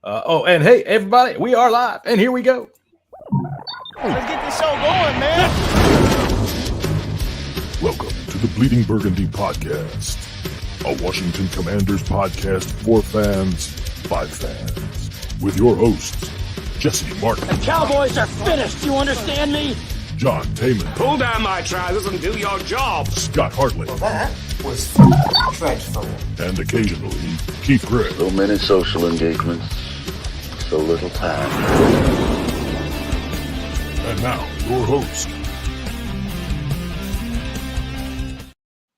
And hey, everybody, we are live, and here we go. Let's get this show going, man. Welcome to the Bleeding Burgundy podcast, a Washington Commanders podcast for fans, by fans, with your hosts, Jessy Martin. The Cowboys are finished, you understand me? John Taman. Pull down my trousers and do your job. Scott Hartley. Well, that was dreadful. And occasionally, Keith Gray. So many social engagements, so little time. And now, your host.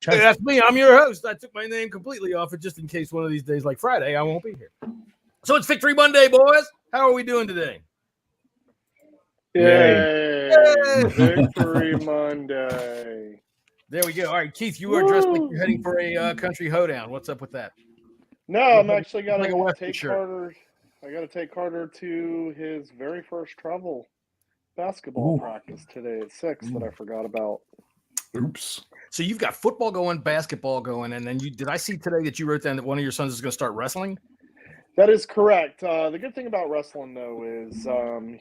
Hey, that's me. I'm your host. I took my name completely off it just in case one of these days, like Friday, I won't be here. So it's Victory Monday, boys. How are we doing today? Yay! Victory Monday. There we go. All right, Keith, you are dressed like you're heading for a country hoedown. What's up with that? No, I'm actually got Like a to Western take shirt. Carter. I got to take Carter to his very first travel basketball practice today at 6 that I forgot about. Oops. So you've got football going, basketball going, and then did I see today that you wrote down that one of your sons is going to start wrestling? That is correct. The good thing about wrestling, though, is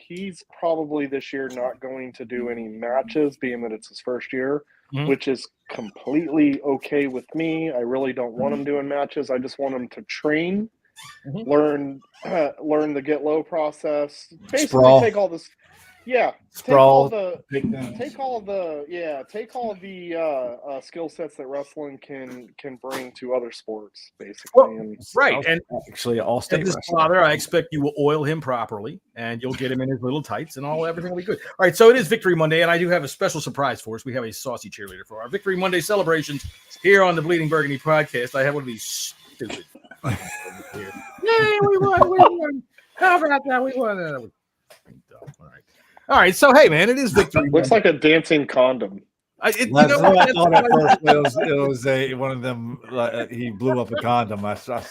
he's probably this year not going to do any matches, being that it's his first year, which is completely okay with me. I really don't want him doing matches. I just want him to train, learn the get low process, basically Sprawl. take all this. Yeah, Sprawl. take all the skill sets that wrestling can bring to other sports, basically. Well, right, and Actually, all state as his wrestling. father, I expect you will oil him properly, and you'll get him in his little tights, and everything will be good. All right, so it is Victory Monday, and I do have a special surprise for us. We have a saucy cheerleader for our Victory Monday celebrations here on the Bleeding Burgundy podcast. I have one of these stupid. Yay, we won! How about that? We won. All right. So hey, man, it is Victory. Looks like a dancing condom. That's what I thought at first. It was one of them. He blew up a condom. I thought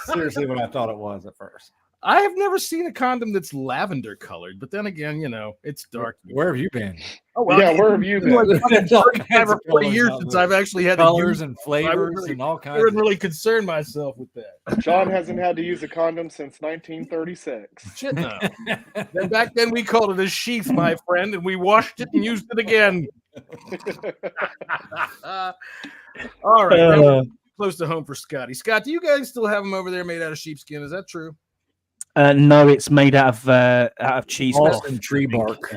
seriously what I thought it was at first. I have never seen a condom that's lavender colored, but then again, it's dark. Where have you been? Oh, well, Yeah, where have you been? Like fucking 35 or 40 years since I've actually had to colors use and flavors and all I kinds. wouldn't really concern myself with that. John hasn't had to use a condom since 1936. Shit, no. Then back then we called it a sheath, my friend, and we washed it and used it again. All right. That was close to home for Scotty. Scott, do you guys still have them over there made out of sheepskin? Is that true? No, it's made out of cheese Moss and tree bark.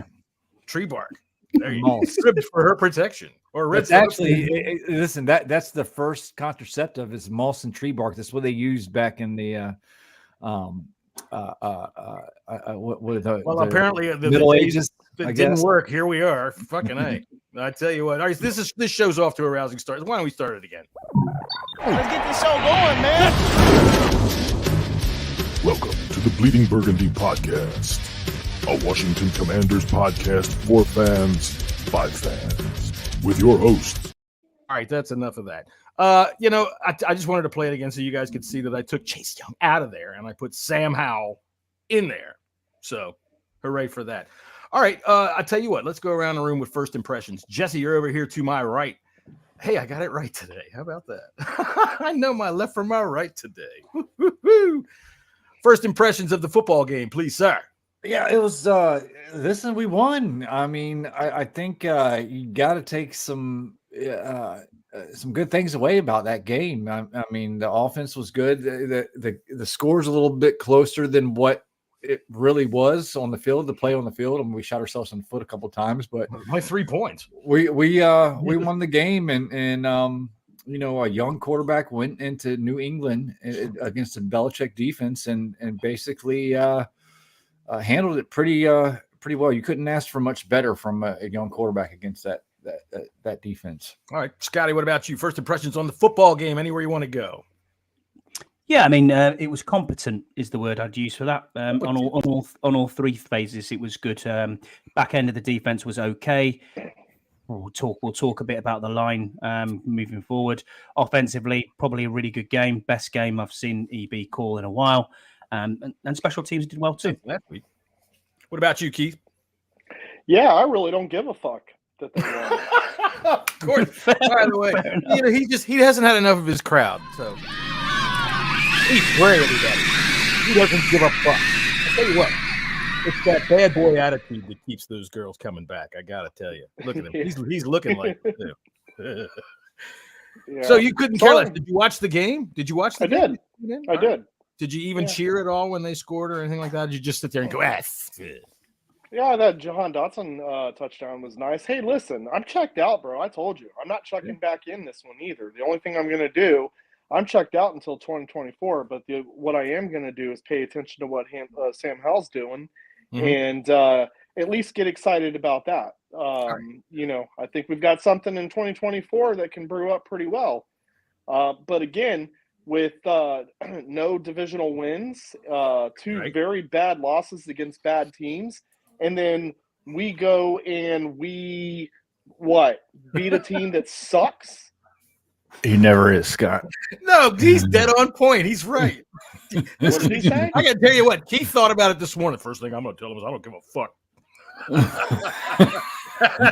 Tree bark. There you go. Moss. Ribbed for her protection. Or red It's actually, listen, that's the first contraceptive is moss and tree bark. That's what they used back in the apparently the Middle days Ages. that I didn't guess. work. Here we are. Fucking A. I tell you what. All right, this show's off to a rousing start. Why don't we start it again? Let's get this show going, man. Welcome to the Bleeding Burgundy podcast, a Washington Commanders podcast for fans, by fans, with your hosts. All right, that's enough of that. I just wanted to play it again so you guys could see that I took Chase Young out of there and I put Sam Howell in there. So, hooray for that. All right, I tell you what, let's go around the room with first impressions. Jesse, you're over here to my right. Hey, I got it right today. How about that? I know my left from my right today. Woo-hoo-hoo. First impressions of the football game, please, sir. Yeah, it was. Listen, we won. I mean, I think you got to take some good things away about that game. I mean, the offense was good. The score's a little bit closer than what it really was on the field. The play on the field, and we shot ourselves in the foot a couple of times. But My 3 points. we won the game, and a young quarterback went into New England against a Belichick defense and basically handled it pretty well. You couldn't ask for much better from a young quarterback against that defense. All right, Scotty, what about you? First impressions on the football game, anywhere you want to go. Yeah, I mean, it was competent is the word I'd use for that. On all three phases, it was good. Back end of the defense was okay. We'll talk a bit about the line moving forward. Offensively, probably a really good game. Best game I've seen EB call in a while. And special teams did well too. What about you, Keith? Yeah, I really don't give a fuck that they won. Of course. By the way, he hasn't had enough of his crowd. So he's great, everybody. He doesn't give a fuck. I'll tell you what. It's that bad boy attitude that keeps those girls coming back. I gotta tell you. Look at him. He's looking like it too. Yeah. So you couldn't care less. Did you watch the game? Did you watch the game? I did. Did you even cheer at all when they scored or anything like that? Did you just sit there and go, Yeah, that Jahan Dotson touchdown was nice. Hey, listen, I'm checked out, bro. I told you. I'm not checking back in this one either. The only thing I'm going to do, I'm checked out until 2024, but what I am going to do is pay attention to what Sam Howell's doing and at least get excited about that. You know, I think we've got something in 2024 that can brew up pretty well. But again, with no divisional wins, two very bad losses against bad teams, and then we go and we beat a team that sucks. He never is, Scott. No, he's dead on point. He's right. What did he say? I gotta tell you what, Keith thought about it this morning. First thing I'm gonna tell him is I don't give a fuck.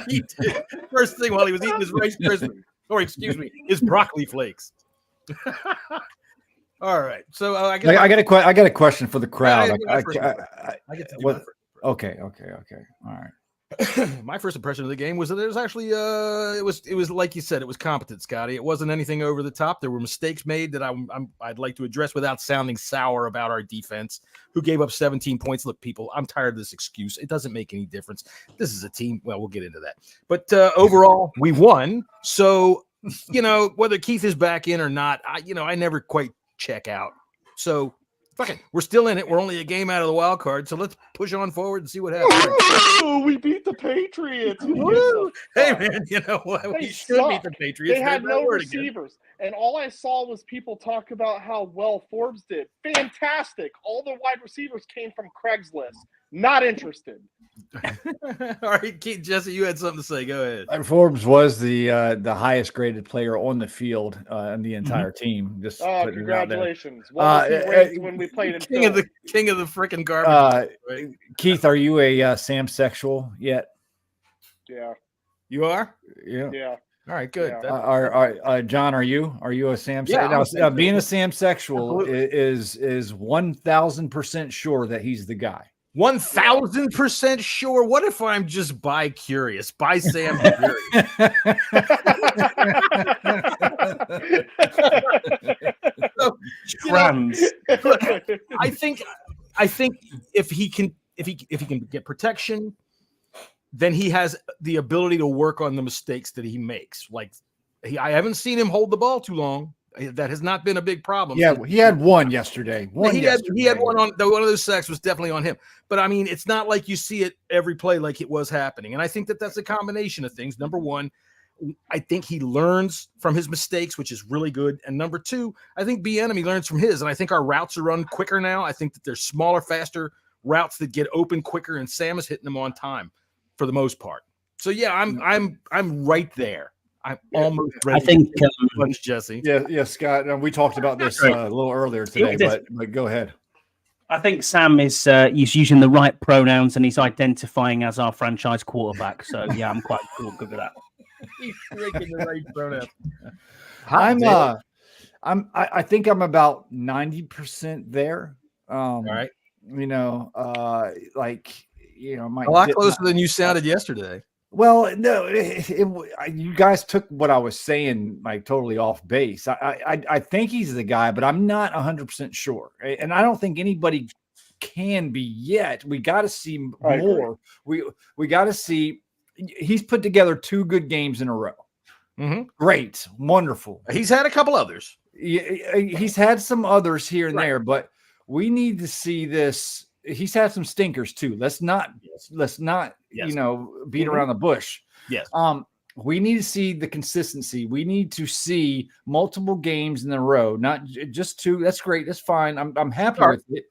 He did. First thing while he was eating his Rice Krispies, or excuse me, his broccoli flakes. All right, so I got a question for the crowd. Okay. All right. My first impression of the game was that it was actually it was like you said, it was competent, Scotty. It wasn't anything over the top. There were mistakes made that I'd like to address without sounding sour about our defense, who gave up 17 points. Look, people, I'm tired of this excuse. It doesn't make any difference. This is a team. Well, we'll get into that. But overall, we won. So, you know, whether Keith is back in or not, I never quite check out. So we're still in it. We're only a game out of the wild card, so let's push on forward and see what happens. Oh, we beat the Patriots. Hey, man, you know what? We should beat the Patriots. They had no receivers, and all I saw was people talk about how well Forbes did. Fantastic. All the wide receivers came from Craigslist. Not interested. All right, Keith, Jesse, you had something to say. Go ahead. Forbes was the highest graded player on the field in the entire team. Just congratulations! When we played in king of the freaking garbage. Right? Keith, are you a Sam sexual yet? Yeah. You are? Yeah. All right, good. Yeah. John, are you a Sam? Yeah. Now, being a Sam sexual is 1,000% sure that he's the guy. 1,000% sure. What if I'm just bi-curious? By Sam curious. Trans. I think if he can get protection, then he has the ability to work on the mistakes that he makes. Like I haven't seen him hold the ball too long. That has not been a big problem. Yeah, he had one yesterday. He had one on one of those sacks was definitely on him. But I mean, it's not like you see it every play like it was happening. And I think that's a combination of things. Number one, I think he learns from his mistakes, which is really good. And number two, I think Bieniemy learns from his. And I think our routes are run quicker now. I think that there's smaller, faster routes that get open quicker, and Sam is hitting them on time for the most part. So yeah, I'm right there. I'm almost ready. I think punch Jesse. Yeah, Scott. We talked about this a little earlier today, but go ahead. I think Sam is he's using the right pronouns and he's identifying as our franchise quarterback. So yeah, I'm quite good with that. He's making the right pronouns. I think I'm about 90% there. All right. You know, a lot closer than you sounded yesterday. Well, no, you guys took what I was saying like totally off base. I think he's the guy, but I'm not 100% sure, and I don't think anybody can be yet. We got to see more. We got to see. He's put together 2 good games in a row. Mm-hmm. Great, wonderful. He's had a couple others. He's had some others here and there, but we need to see this. He's had some stinkers too. Let's not beat around the bush. Yes. We need to see the consistency. We need to see multiple games in a row, not just 2. That's great. That's fine. I'm happy with it.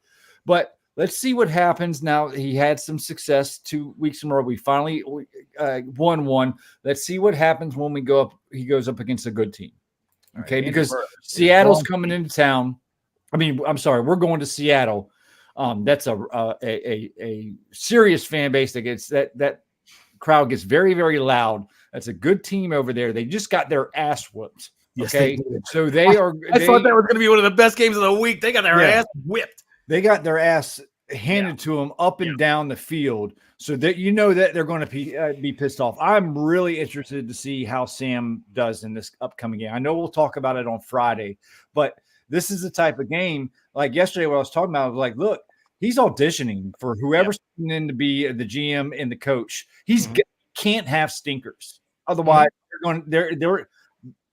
But let's see what happens now. He had some success 2 weeks in a row. We finally won one. Let's see what happens when we go up. He goes up against a good team. Okay, because Seattle's coming into town. I mean, I'm sorry, we're going to Seattle. That's a serious fan base that gets that crowd gets very, very loud. That's a good team over there. They just got their ass whooped. Okay, so they are. I thought that was going to be one of the best games of the week. They got their ass whipped. they got their ass handed to them up and down the field, so that that they're going to be pissed off. I'm really interested to see how Sam does in this upcoming game. I know we'll talk about it on Friday, but this is the type of game like yesterday what I was talking about. I was like, look, he's auditioning for whoever's in to be the GM and the coach. He's can't have stinkers, otherwise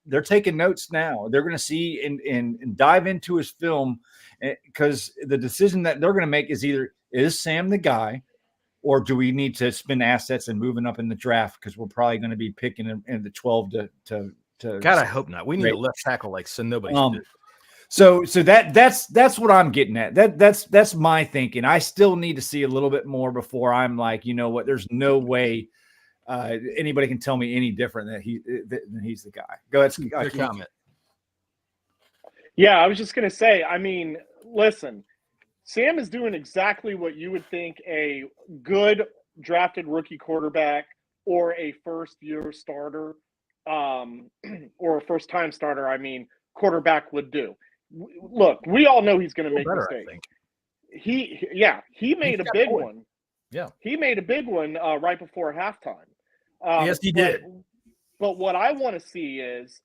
they're taking notes now. They're going to see and dive into his film, because the decision that they're going to make is either, is Sam the guy, or do we need to spend assets and moving up in the draft, because we're probably going to be picking in the 12 to God, I hope not. We need a left tackle like nobody's did. So that's what I'm getting at. That's my thinking. I still need to see a little bit more before I'm like, you know what, there's no way anybody can tell me any different that he's the guy. Go ahead. Comment. Yeah, I was just going to say, I mean, listen, Sam is doing exactly what you would think a good drafted rookie quarterback or a first-year starter or a first-time starter, quarterback would do. Look, we all know he's going to make mistakes. He made a big one. Yeah. He made a big one right before halftime. Yes, he did. But what I want to see is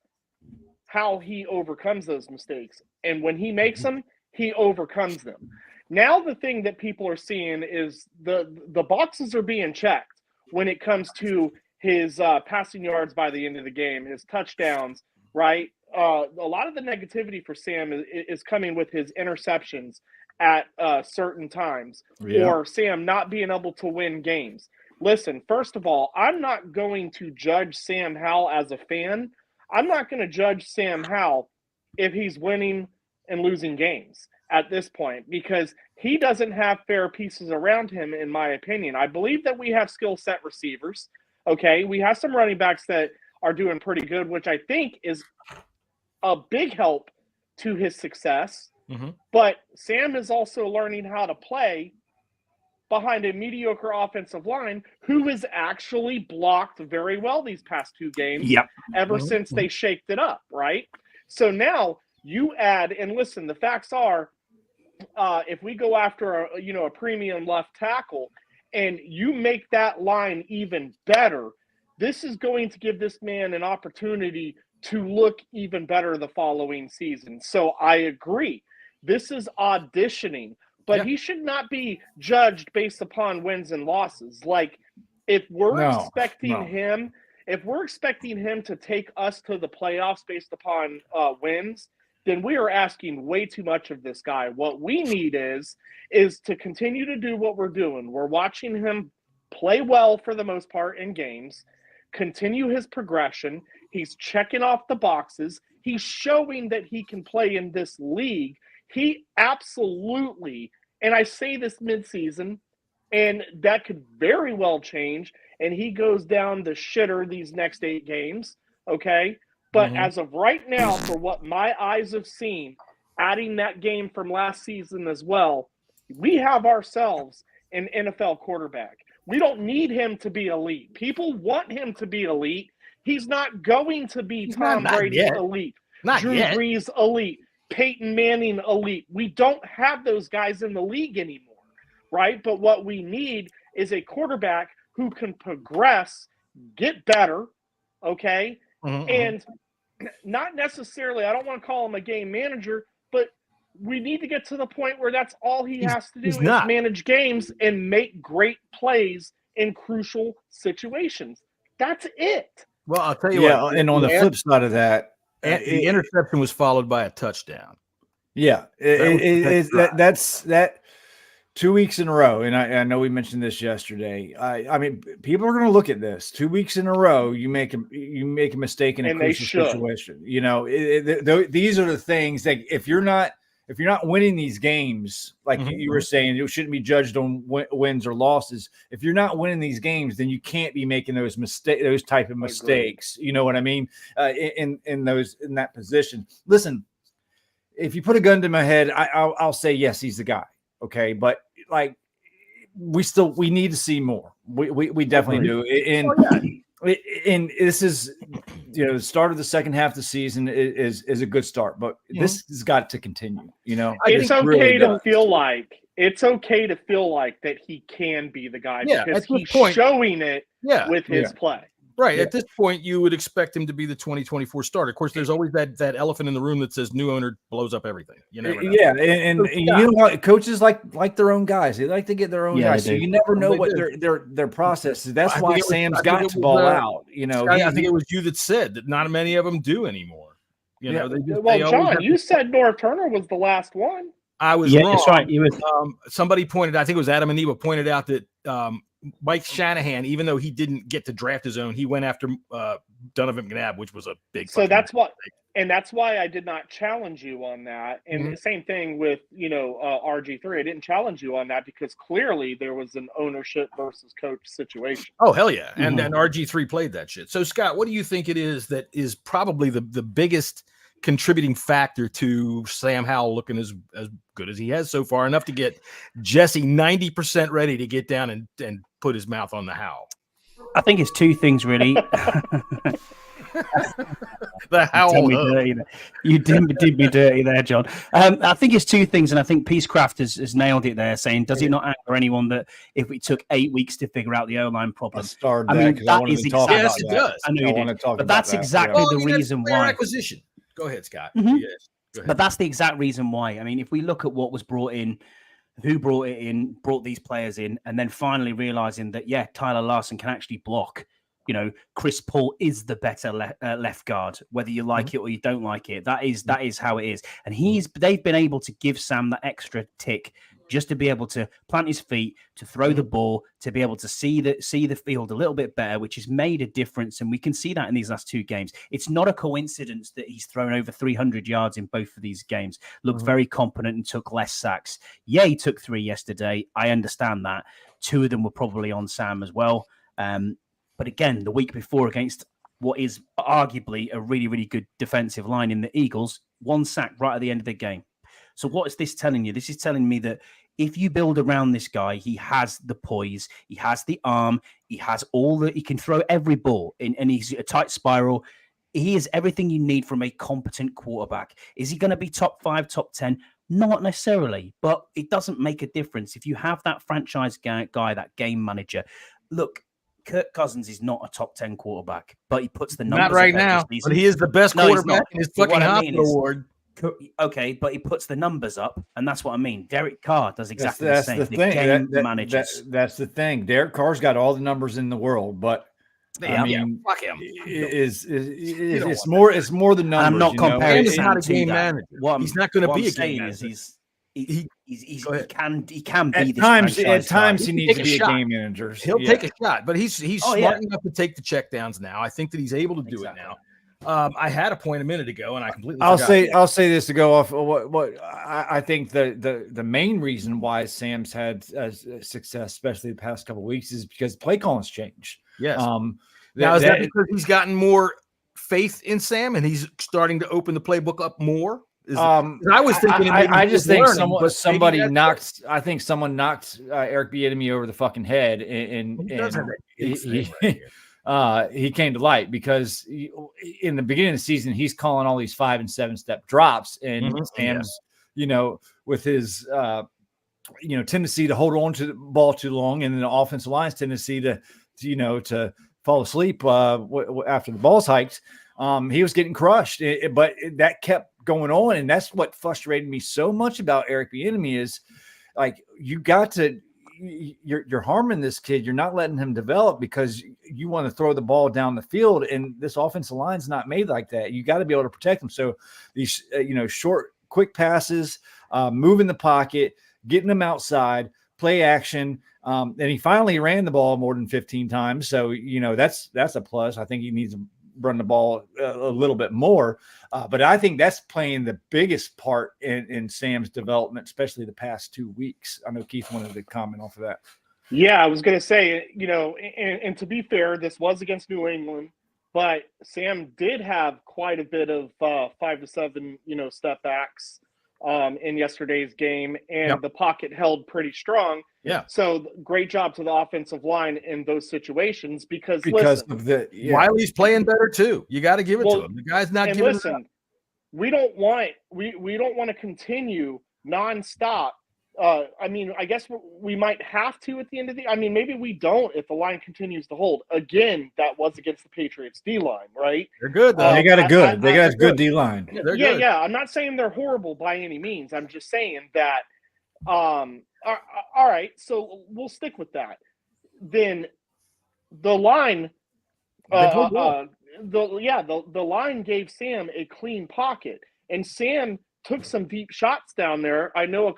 how he overcomes those mistakes. And when he makes them, he overcomes them. Now the thing that people are seeing is the boxes are being checked when it comes to his passing yards by the end of the game, his touchdowns, right? A lot of the negativity for Sam is coming with his interceptions at certain times, or Sam not being able to win games. Listen, first of all, I'm not going to judge Sam Howell as a fan. I'm not going to judge Sam Howell if he's winning and losing games at this point, because he doesn't have fair pieces around him, in my opinion. I believe that we have skill set receivers. Okay, we have some running backs that are doing pretty good, which I think is a big help to his success. But Sam is also learning how to play behind a mediocre offensive line who has actually blocked very well these past two games ever since they shaked it up, right? So now you add, and listen, the facts are, if we go after a premium left tackle and you make that line even better, this is going to give this man an opportunity to look even better the following season. So I agree. This is auditioning, but he should not be judged based upon wins and losses. Like, if we're expecting him to take us to the playoffs based upon wins, then we are asking way too much of this guy. What we need is to continue to do what we're doing. We're watching him play well for the most part in games, continue his progression. He's checking off the boxes. He's showing that he can play in this league. He absolutely, and I say this midseason, and that could very well change, and he goes down the shitter these next 8 games, okay? But as of right now, for what my eyes have seen, adding that game from last season as well, we have ourselves an NFL quarterback. We don't need him to be elite. People want him to be elite. He's not going to be Tom Brady elite, Drew Brees elite, Peyton Manning elite. We don't have those guys in the league anymore, right? But what we need is a quarterback who can progress, get better, okay? And not necessarily, I don't want to call him a game manager, but we need to get to the point where that's all he has to do is manage games and make great plays in crucial situations. That's it. Well, I'll tell you what. And on the flip side of that, the interception was followed by a touchdown. Yeah, that's 2 weeks in a row, and I know we mentioned this yesterday. I mean, people are going to look at this 2 weeks in a row. You make a mistake in a crucial situation. You know, these are the things that if you're not winning these games, like you were saying, it shouldn't be judged on wins or losses. If you're not winning these games, then you can't be making those type of mistakes. You know what I mean? In that position. Listen, if you put a gun to my head, I'll say yes, he's the guy. Okay, but like we need to see more. We definitely do. And And this is, the start of the second half of the season is a good start, but this has got to continue. It's okay to feel like that he can be the guy because he's showing it with his play. Right. At this point, you would expect him to be the 2024 starter. Of course, there's always that elephant in the room that says new owner blows up everything. You never know. Yeah, and you know what? Coaches like their own guys. They like to get their own guys. So you never know what their process is. That's why Sam's got to ball out. I think it was you that said that not many of them do anymore. John, you said Norv Turner was the last one. I was wrong. That's right. Somebody pointed. I think it was Adam and Eva pointed out that Mike Shanahan, even though he didn't get to draft his own, he went after Donovan McNabb, which was a big. So that's why I did not challenge you on that. And the same thing with RG3. I didn't challenge you on that because clearly there was an ownership versus coach situation. Oh hell yeah, and RG3 played that shit. So Scott, what do you think it is that is probably the biggest contributing factor to Sam Howell looking as good as he has so far, enough to get Jessy 90% ready to get down and put his mouth on the Howell? I think it's two things, really. The Howell. You did me dirty there, John. I think it's two things, and I think Peacecraft has nailed it there, saying, does it not anger anyone that if it took 8 weeks to figure out the O-line problem? That is exactly. Yes, it does. I know you did. But that's exactly the reason why. Acquisition. Go ahead, Scott. Mm-hmm. Yes, go ahead. But that's the exact reason why. I mean, if we look at what was brought in, who brought it in, brought these players in, and then finally realizing that, Tyler Larson can actually block. Chris Paul is the better left guard, whether you like it or you don't like it. That is how it is. And they've been able to give Sam that extra tick just to be able to plant his feet, to throw the ball, to be able to see the field a little bit better, which has made a difference. And we can see that in these last two games. It's not a coincidence that he's thrown over 300 yards in both of these games, looked very competent and took less sacks. Yeah, he took 3 yesterday. I understand that. 2 of them were probably on Sam as well. But again, the week before against what is arguably a really, really good defensive line in the Eagles, 1 sack right at the end of the game. So what is this telling you? This is telling me that if you build around this guy, he has the poise, he has the arm, he has he can throw every ball and he's a tight spiral. He is everything you need from a competent quarterback. Is he going to be top 5, top 10? Not necessarily, but it doesn't make a difference. If you have that franchise guy, that game manager, look, Kirk Cousins is not a top 10 quarterback, but he puts the numbers. Not right now, but he is the best quarterback in his fucking Heisman Award. Okay, but he puts the numbers up, and that's what I mean. Derek Carr does exactly that's the same. The thing. That's the thing. Derek Carr's got all the numbers in the world, but I mean, fuck him. It's more than numbers. I'm not comparing He's not a game manager. He's not going to be a game manager. He can be at this times. At times, he needs to be a shot. game manager. He'll take a shot, but he's smart enough to take the checkdowns now. I think that he's able to do it now. I had a point a minute ago, and I completely. I'll say this to go off. What I think the main reason why Sam's had success, especially the past couple of weeks, is because play calling's changed. Yes. Now is that because he's gotten more faith in Sam and he's starting to open the playbook up more? I was thinking. I just think somebody knocked. I think someone knocked Eric Bieniemy over the fucking head, and he came to light because in the beginning of the season he's calling all these 5 and 7 step drops, and Sam's with his tendency to hold on to the ball too long, and then the offensive line's tendency to fall asleep after the ball's hiked. He was getting crushed, but that kept going on, and that's what frustrated me so much about Eric Bieniemy is like you're harming this kid. You're not letting him develop because you want to throw the ball down the field, and this offensive line's not made like that. You got to be able to protect him. So these short, quick passes, moving the pocket, getting them outside, play action. And he finally ran the ball more than 15 times. So that's a plus. I think he needs to run the ball a little bit more. But I think that's playing the biggest part in Sam's development, especially the past 2 weeks. I know Keith wanted to comment off of that. Yeah, I was going to say, and to be fair, this was against New England, but Sam did have quite a bit of 5 to 7, step backs in yesterday's game, and the pocket held pretty strong. Yeah. So great job to the offensive line in those situations because listen, of the Wiley's playing better too. You got to give it to him. The guy's not giving it up. We don't want to continue nonstop. I mean, I guess we might have to at the end of the. I mean, maybe we don't if the line continues to hold. Again, that was against the Patriots D line, right? They're good though. They got a good. They got a good D line. Yeah. I'm not saying they're horrible by any means. I'm just saying that. All right, so we'll stick with that. Then the line. The line gave Sam a clean pocket, and Sam took some deep shots down there. I know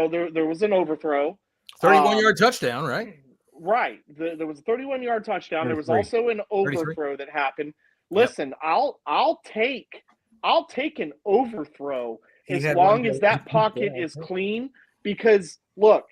there was an overthrow. 31-yard touchdown, right? Right. There was a 31-yard touchdown. There was also an overthrow that happened. Listen, I'll take an overthrow as long as that pocket is clean, because look,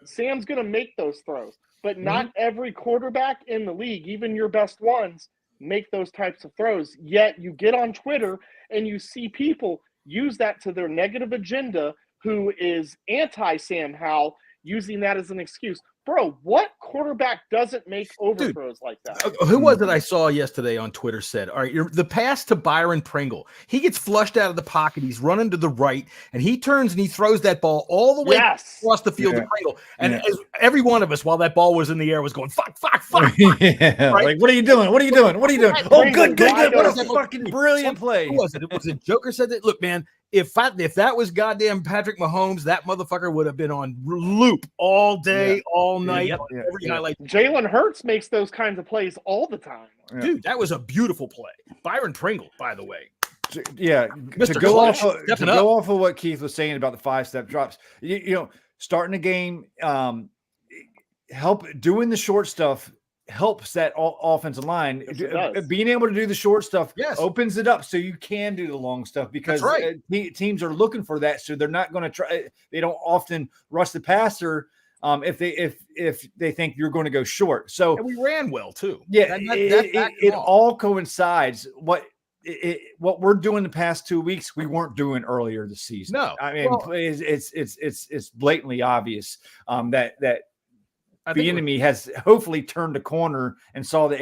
Sam's going to make those throws, but not every quarterback in the league, even your best ones, make those types of throws. Yet you get on Twitter and you see people use that to their negative agenda, who is anti-Sam Howell, using that as an excuse. Bro, what quarterback doesn't make overthrows like that? Who was it I saw yesterday on Twitter said, all right, the pass to Byron Pringle, he gets flushed out of the pocket, he's running to the right, and he turns and he throws that ball all the way across the field to Pringle. And as every one of us, while that ball was in the air, was going, fuck. Yeah. Right? Like, what are you doing? What are you doing? What are you doing? Oh, good. What a fucking brilliant play. Who was it? It was a Joker said that. Look, man, if that was goddamn Patrick Mahomes, that motherfucker would have been on loop all day, all night. Every highlight. Jalen Hurts makes those kinds of plays all the time. Dude, that was a beautiful play. Byron Pringle, by the way. Yeah, to go off of what Keith was saying about the 5-step drops, you know, starting a game, help doing the short stuff helps that offensive line. Being able to do the short stuff opens it up so you can do the long stuff, because teams are looking for that, so they're not going to try. They don't often rush the passer if they think you're going to go short. So and we ran well too. Yeah, it all coincides. What we're doing the past 2 weeks, we weren't doing earlier this season. No, I mean it's blatantly obvious that the enemy has hopefully turned a corner and saw the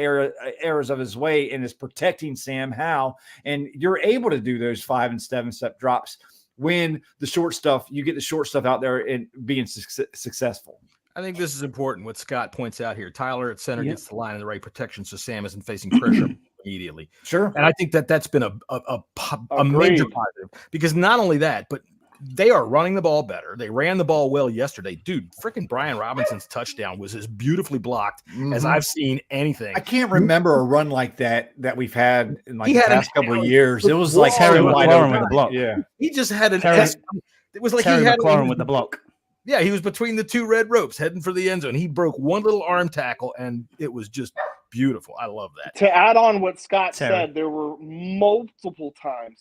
errors of his way and is protecting Sam Howell. And you're able to do those 5 and 7-step drops when the short stuff, you get the short stuff out there and being successful. I think this is important. What Scott points out here, Tyler at center gets the line in the right protection, so Sam isn't facing pressure immediately. Sure. And I think that's been a major positive, because not only that, but they are running the ball better. They ran the ball well yesterday. Dude, freaking Brian Robinson's touchdown was as beautifully blocked as I've seen anything. I can't remember a run like that we've had in like the past couple of years. It was like Terry McLaurin with the block. Yeah. He just had an it was like Terry he had McLaurin with the block. Yeah, he was between the two red ropes heading for the end zone. He broke one little arm tackle, and it was just beautiful. I love that. To add on what Scott said, there were multiple times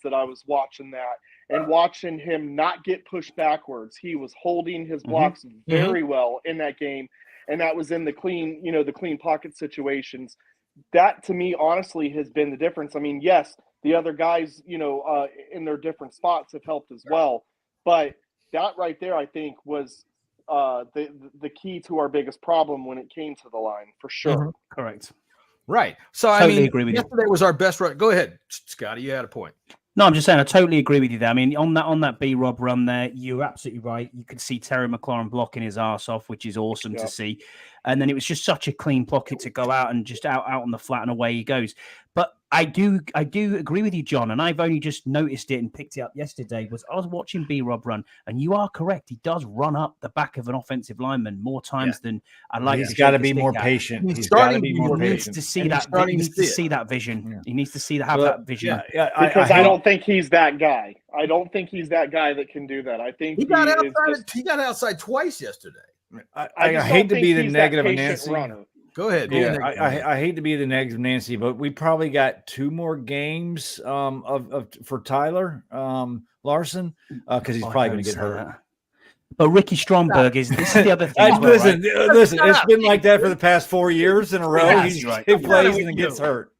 that I was watching that and watching him not get pushed backwards. He was holding his blocks very well in that game, and that was in the clean pocket situations. That, to me, honestly, has been the difference. I mean, yes, the other guys, in their different spots have helped as well, but that right there, I think, was the key to our biggest problem when it came to the line, for sure. Correct. Right. So, totally agree with yesterday was our best run. Go ahead, Scotty. You had a point. No, I'm just saying I totally agree with you there. I mean, on that B-Rob run there, you're absolutely right. You could see Terry McLaurin blocking his arse off, which is awesome to see. And then it was just such a clean pocket to go out and just out on the flat, and away he goes. But I do agree with you, John, and I've only just noticed it and picked it up yesterday. I was watching B-Rob run, and you are correct. He does run up the back of an offensive lineman more times than I like. He's got to be more patient. He's got to be more patient. He needs to see that. He needs to see that vision. Yeah. He needs to have that vision. Because I don't think he's that guy. I don't think he's that guy that can do that. I think he got outside. He got outside twice yesterday. I hate to be the negative Nancy. Runner. Go ahead. I hate to be the negative Nancy, but we probably got 2 more games for Tyler Larson because he's probably going to get hurt. But Ricky Stromberg this is the other thing. Listen, it's been like that for the past 4 years in a row. He plays and then gets hurt.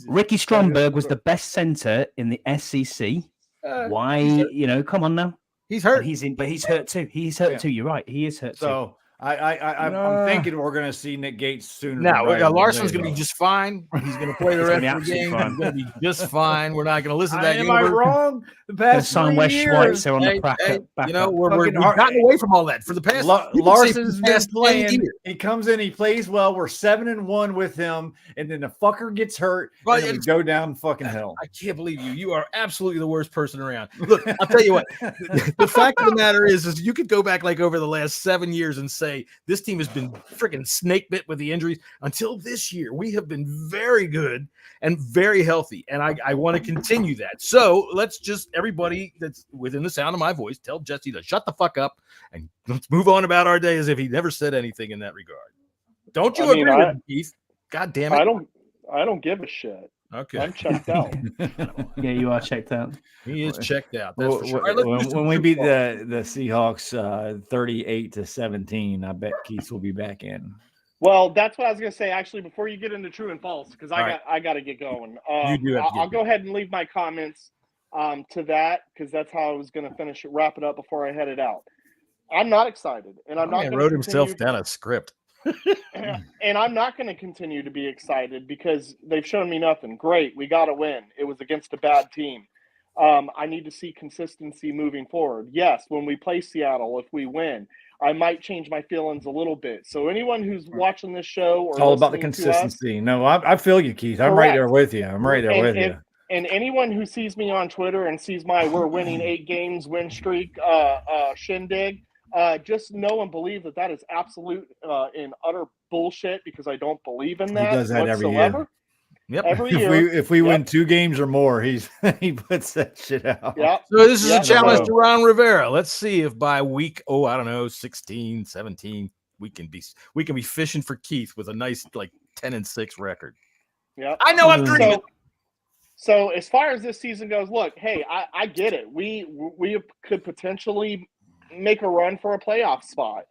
Ricky Stromberg was the best center in the SEC Why? You know, come on now. He's hurt. And he's hurt too. He's hurt too. You're right. He is hurt too. So I'm thinking we're going to see Nick Gates sooner. No, than later. Larson's going to be just fine. He's going to play the rest of the game. He's going to be just fine. We're not going to listen to that. Am I wrong? The past sign 3 Wes years. Schweitzer on the back. You know, we've gotten away from all that for the past. Larson's been playing. He comes in, he plays well. We're 7-1 with him, and then the fucker gets hurt, and we go down fucking hell. I can't believe you. You are absolutely the worst person around. Look, I'll tell you what. The fact of the matter is you could go back like over the last 7 years and say this team has been freaking snake bit with the injuries. Until this year, we have been very good and very healthy, and I want to continue that. So let's just everybody that's within the sound of my voice tell Jesse to shut the fuck up and let's move on about our day as if he never said anything in that regard. Don't you agree with me, Keith? God damn it! I don't give a shit. Okay, I'm checked out. Yeah, you are checked out. He is checked out. That's for sure. When we beat the Seahawks 38-17, I bet Keith will be back in. Well, that's what I was going to say, actually, before you get into true and false, because I got to get going. I'll go ahead and leave my comments to that, because that's how I was going to wrap it up before I headed out. I'm not excited, and I'm not. Wrote himself down a script. And I'm not going to continue to be excited because they've shown me nothing. Great, we got to win. It was against a bad team. I need to see consistency moving forward. Yes, when we play Seattle, if we win, I might change my feelings a little bit. So anyone who's watching this show, or it's all about the consistency. I feel you, Keith. I'm right there with you. And anyone who sees me on Twitter and sees my "we're winning 8 games" win streak shindig, just know and believe that is absolute and utter bullshit, because I don't believe in that. He does that whatsoever. every year. Yep. Every year. If we win 2 games or more, he puts that shit out. Yep. So this is a challenge to Ron Rivera. Let's see if by week 16, 17, we can be fishing for Keith with a nice 10-6 record. Yeah, I know I'm dreaming. So as far as this season goes, look, hey, I get it. We could potentially make a run for a playoff spot.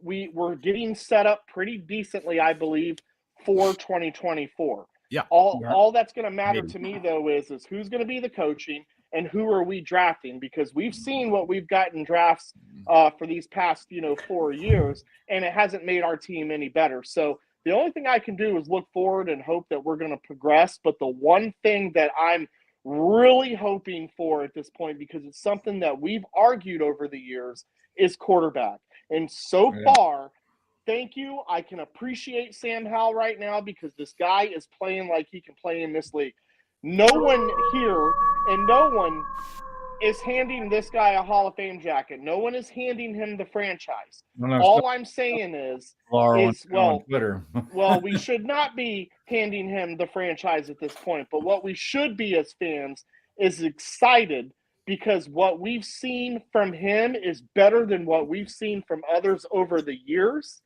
We're getting set up pretty decently, I believe, for 2024. Yeah. All that's going to matter to me, though, is who's going to be the coaching and who are we drafting, because we've seen what we've got in drafts for these past 4 years, and it hasn't made our team any better. So the only thing I can do is look forward and hope that we're going to progress. But the one thing that I'm really hoping for at this point, because it's something that we've argued over the years, is quarterback. And so far, thank you. I can appreciate Sam Howell right now, because this guy is playing like he can play in this league. No one here and no one is handing this guy a Hall of Fame jacket. No one is handing him the franchise. All I'm saying is well, we should not be handing him the franchise at this point. But what we should be as fans is excited, because what we've seen from him is better than what we've seen from others over the years.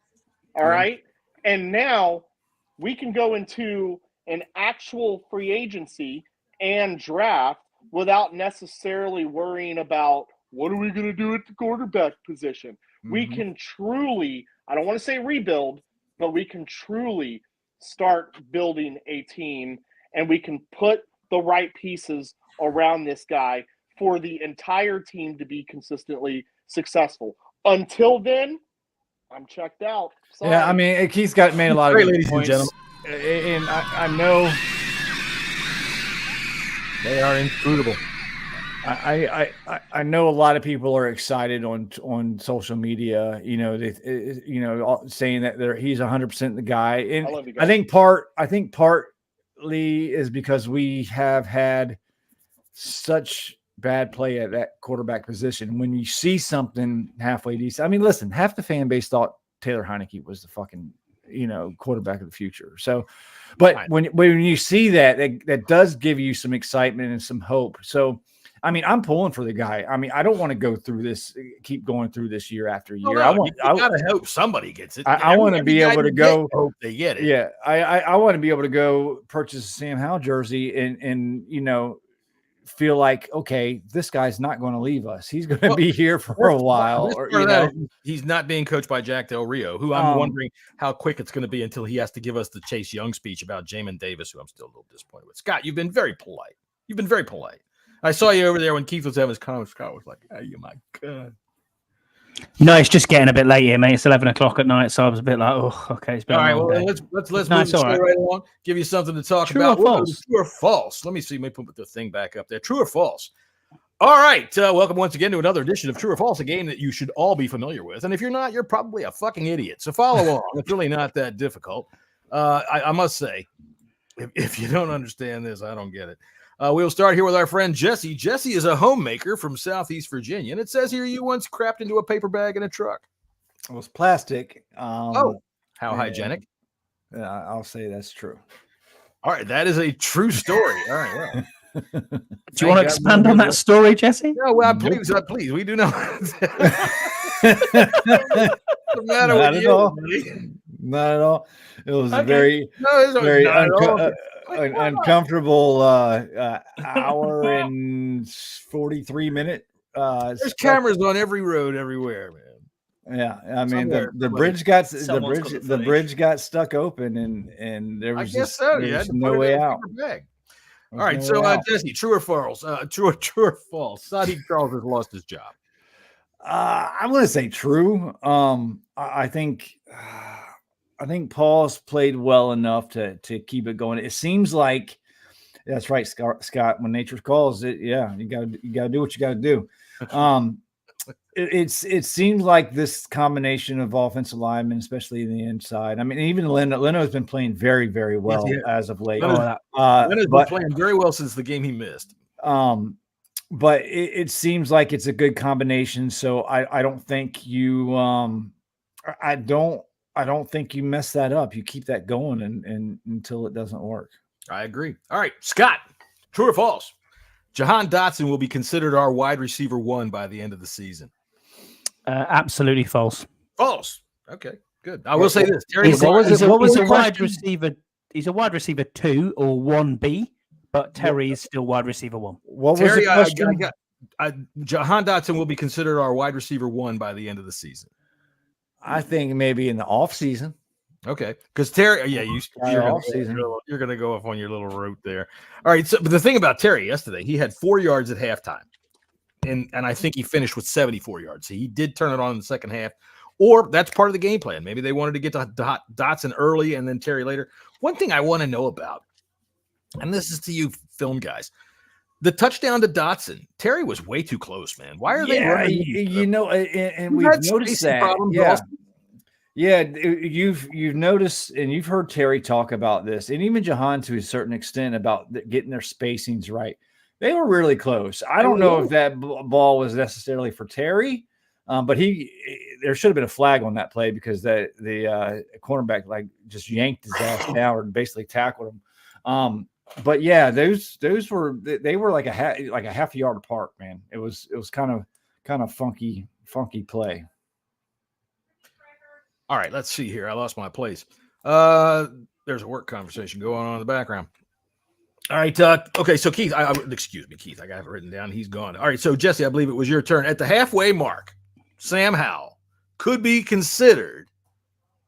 All right. And now we can go into an actual free agency and draft without necessarily worrying about what are we going to do at the quarterback position. Mm-hmm. We can truly, I don't want to say rebuild, but we can truly start building a team, and we can put the right pieces around this guy for the entire team to be consistently successful. Until then, I'm checked out. Sorry. Yeah, I mean, Keith's made a lot of ladies points, and gentlemen, and I know they are inscrutable. I know a lot of people are excited on social media, saying that he's 100% the guy, and I think partly is because we have had such bad play at that quarterback position. When you see something halfway decent, I mean, listen, half the fan base thought Taylor Heineke was the fucking, quarterback of the future. So, but when you see that does give you some excitement and some hope. So, I mean, I'm pulling for the guy. I mean, I don't want to keep going through this year after year. I gotta hope somebody gets it. I want to be able to go. Hope they get it. Yeah, I want to be able to go purchase a Sam Howell jersey and feel like, okay, this guy's not going to leave us. He's going to be here for a while. He's not being coached by Jack Del Rio, who I'm wondering how quick it's going to be until he has to give us the Chase Young speech about Jamin Davis, who I'm still a little disappointed with. Scott, you've been very polite. I saw you over there when Keith was having his comment. Scott was like, "Oh my god." No, it's just getting a bit late here, mate. It's 11 o'clock at night, so I was a bit like, "Oh, okay, it's been All a right, long well, day." let's No, move the it's all show right. right along. Give you something to talk True about. or false? True or false? Let me see. Let me put the thing back up there. True or false? All right. Welcome once again to another edition of True or False, a game that you should all be familiar with. And if you're not, you're probably a fucking idiot. So follow along. It's really not that difficult. I must say, if you don't understand this, I don't get it. We'll start here with our friend Jessy. Jessy is a homemaker from Southeast Virginia. And it says here you once crapped into a paper bag in a truck. It was plastic. How hygienic. I'll say that's true. All right. That is a true story. All right. Well. Do you want to expand on that story, Jesse? No, well, please. We do not. Not at all. Not at all. It was a very uncomfortable hour and 43 minute. There's cameras on every road, everywhere, man. Yeah, I mean the bridge got stuck open, and there was no way out. All right, so Jesse, true or false? True or false? Sadiq Charles has lost his job. I'm going to say true. I think Paul's played well enough to keep it going. It seems like that's right, Scott. When nature calls it, yeah, you gotta do what you gotta do. It seems like this combination of offensive linemen, especially in the inside. I mean, even Leno has been playing very, very well as of late. Leno's been playing very well since the game he missed. But it seems like it's a good combination. So I don't think you I don't think you mess that up. You keep that going and until it doesn't work. I agree. All right, Scott, true or false? Jahan Dotson will be considered our wide receiver 1 by the end of the season. Absolutely false. False. Okay, good. I will say this: Terry, he's a wide receiver. He's a wide receiver 2 or 1B, but Terry is still wide receiver 1. What was the question? Jahan Dotson will be considered our wide receiver 1 by the end of the season. I think maybe in the off season. Okay, because Terry, you're going to go off on your little route there. All right, so but the thing about Terry yesterday, he had 4 yards at halftime, and I think he finished with 74 yards. So he did turn it on in the second half, or that's part of the game plan. Maybe they wanted to get to Dotson early and then Terry later. One thing I want to know about, and this is to you film guys, the touchdown to Dotson, Terry was way too close, man. Why are they running? And we've noticed that. Yeah, you've noticed and you've heard Terry talk about this, and even Jahan to a certain extent about getting their spacings right. They were really close. I don't know if that ball was necessarily for Terry, but there should have been a flag on that play because the cornerback just yanked his ass down and basically tackled him. But yeah, those were like a half a yard apart, man. It was kind of funky play. All right, let's see here. I lost my place. There's a work conversation going on in the background. All right. Okay, so Keith, excuse me, Keith. I got it written down. He's gone. All right, so Jesse, I believe it was your turn. At the halfway mark, Sam Howell could be considered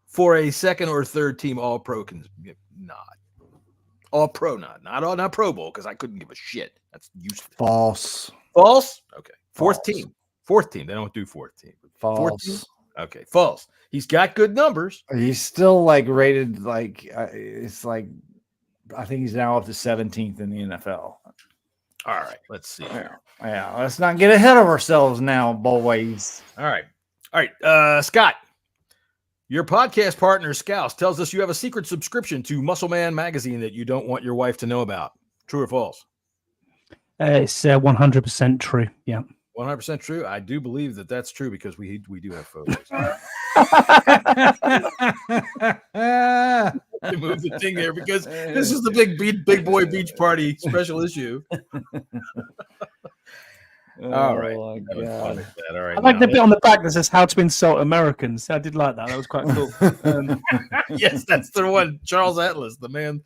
for a second or third team All-Pro. Not All-Pro, not Pro Bowl, because I couldn't give a shit. That's useless. False. Okay. Fourth team. They don't do fourth team. False. Okay, false. He's got good numbers. He's still rated it's like I think he's now up to 17th in the NFL. All right, let's see. Yeah, let's not get ahead of ourselves now, boys. All right. Scott, your podcast partner Scouse tells us you have a secret subscription to Muscle Man magazine that you don't want your wife to know about. True or false? It's 100% true. Yeah. 100% true. I do believe that that's true because we do have photos. To move the thing there because this is the big boy beach party special issue. All right. All right. I like the bit on the back that says "How to Insult Americans." I did like that. That was quite cool. Yes, that's the one. Charles Atlas, the man.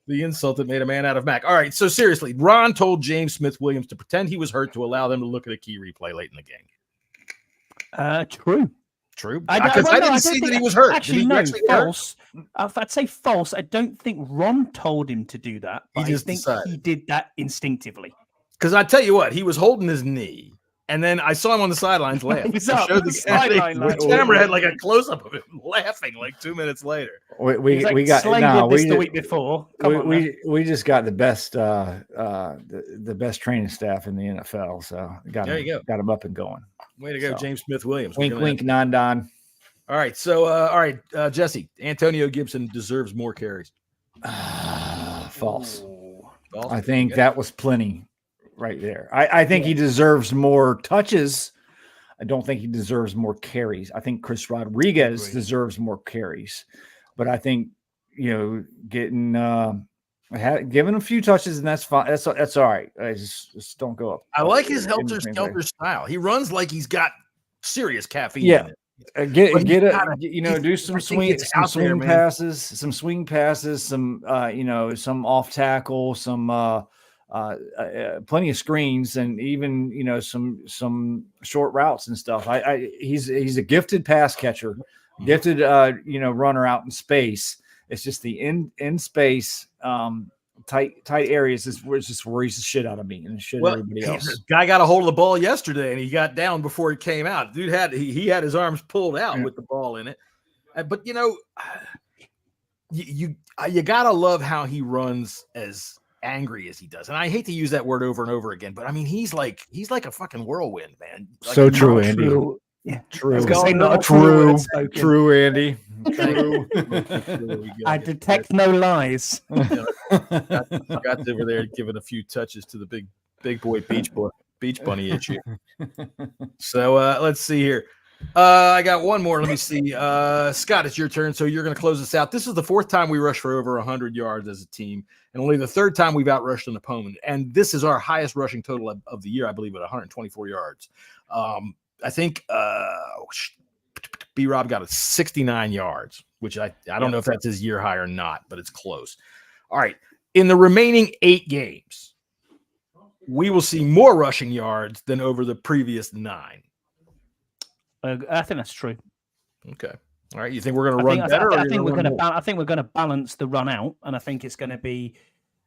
The insult that made a man out of Mac. All right, so seriously, Ron told James Smith-Williams to pretend he was hurt to allow them to look at a key replay late in the game. True. I didn't see that he was hurt. Actually, no, false. I'd say false. I don't think Ron told him to do that. But I think he did that instinctively. Because I tell you what, he was holding his knee. And then I saw him on the sidelines laughing. He's I up showed the sideline, the like- camera had like a close up of him laughing like 2 minutes later. We He's got slated this the we week before. Come on, we just got the best the best training staff in the NFL. So got There you go. got him up and going. Way to go, So, James Smith Williams. Wink, wink, non. All right, so Jesse, Antonio Gibson deserves more carries. False. False? I think that was plenty right there. I think he deserves more touches. I don't think he deserves more carries. I think Chris Rodriguez deserves more carries, but I think getting giving a few touches and that's fine. That's all right. I just don't go up. I like his helter skelter style. He runs like he's got serious caffeine. Yeah. In it. Do some swing passes, some some off tackle, some plenty of screens, and even some short routes and stuff. He's a gifted pass catcher, gifted runner out in space. It's just the in space tight areas is where just worries the shit out of me and everybody else. The guy got a hold of the ball yesterday and he got down before it came out. Dude he had his arms pulled out with the ball in it. But you gotta love how he runs as angry as he does. And I hate to use that word over and over again, but I mean he's like a fucking whirlund, man. Like, so true, Andy. True. Yeah. True. I was gonna say not True, Andy. True. I detect no lies. Got over there giving a few touches to the big boy beach bunny issue. So let's see here. I got one more. Let me see. Scott, it's your turn. So you're going to close this out. This is the fourth time we rushed for over 100 yards as a team, and only the third time we've outrushed an opponent. And this is our highest rushing total of the year, I believe, at 124 yards. I think B-Rob got 69 yards, which I don't know if that's his year high or not, but it's close. All right. In the remaining 8 games, we will see more rushing yards than over the previous 9. I think that's true. Okay. All right. You think we're going to run better? I think we're going to balance the run out, and I think it's going to be.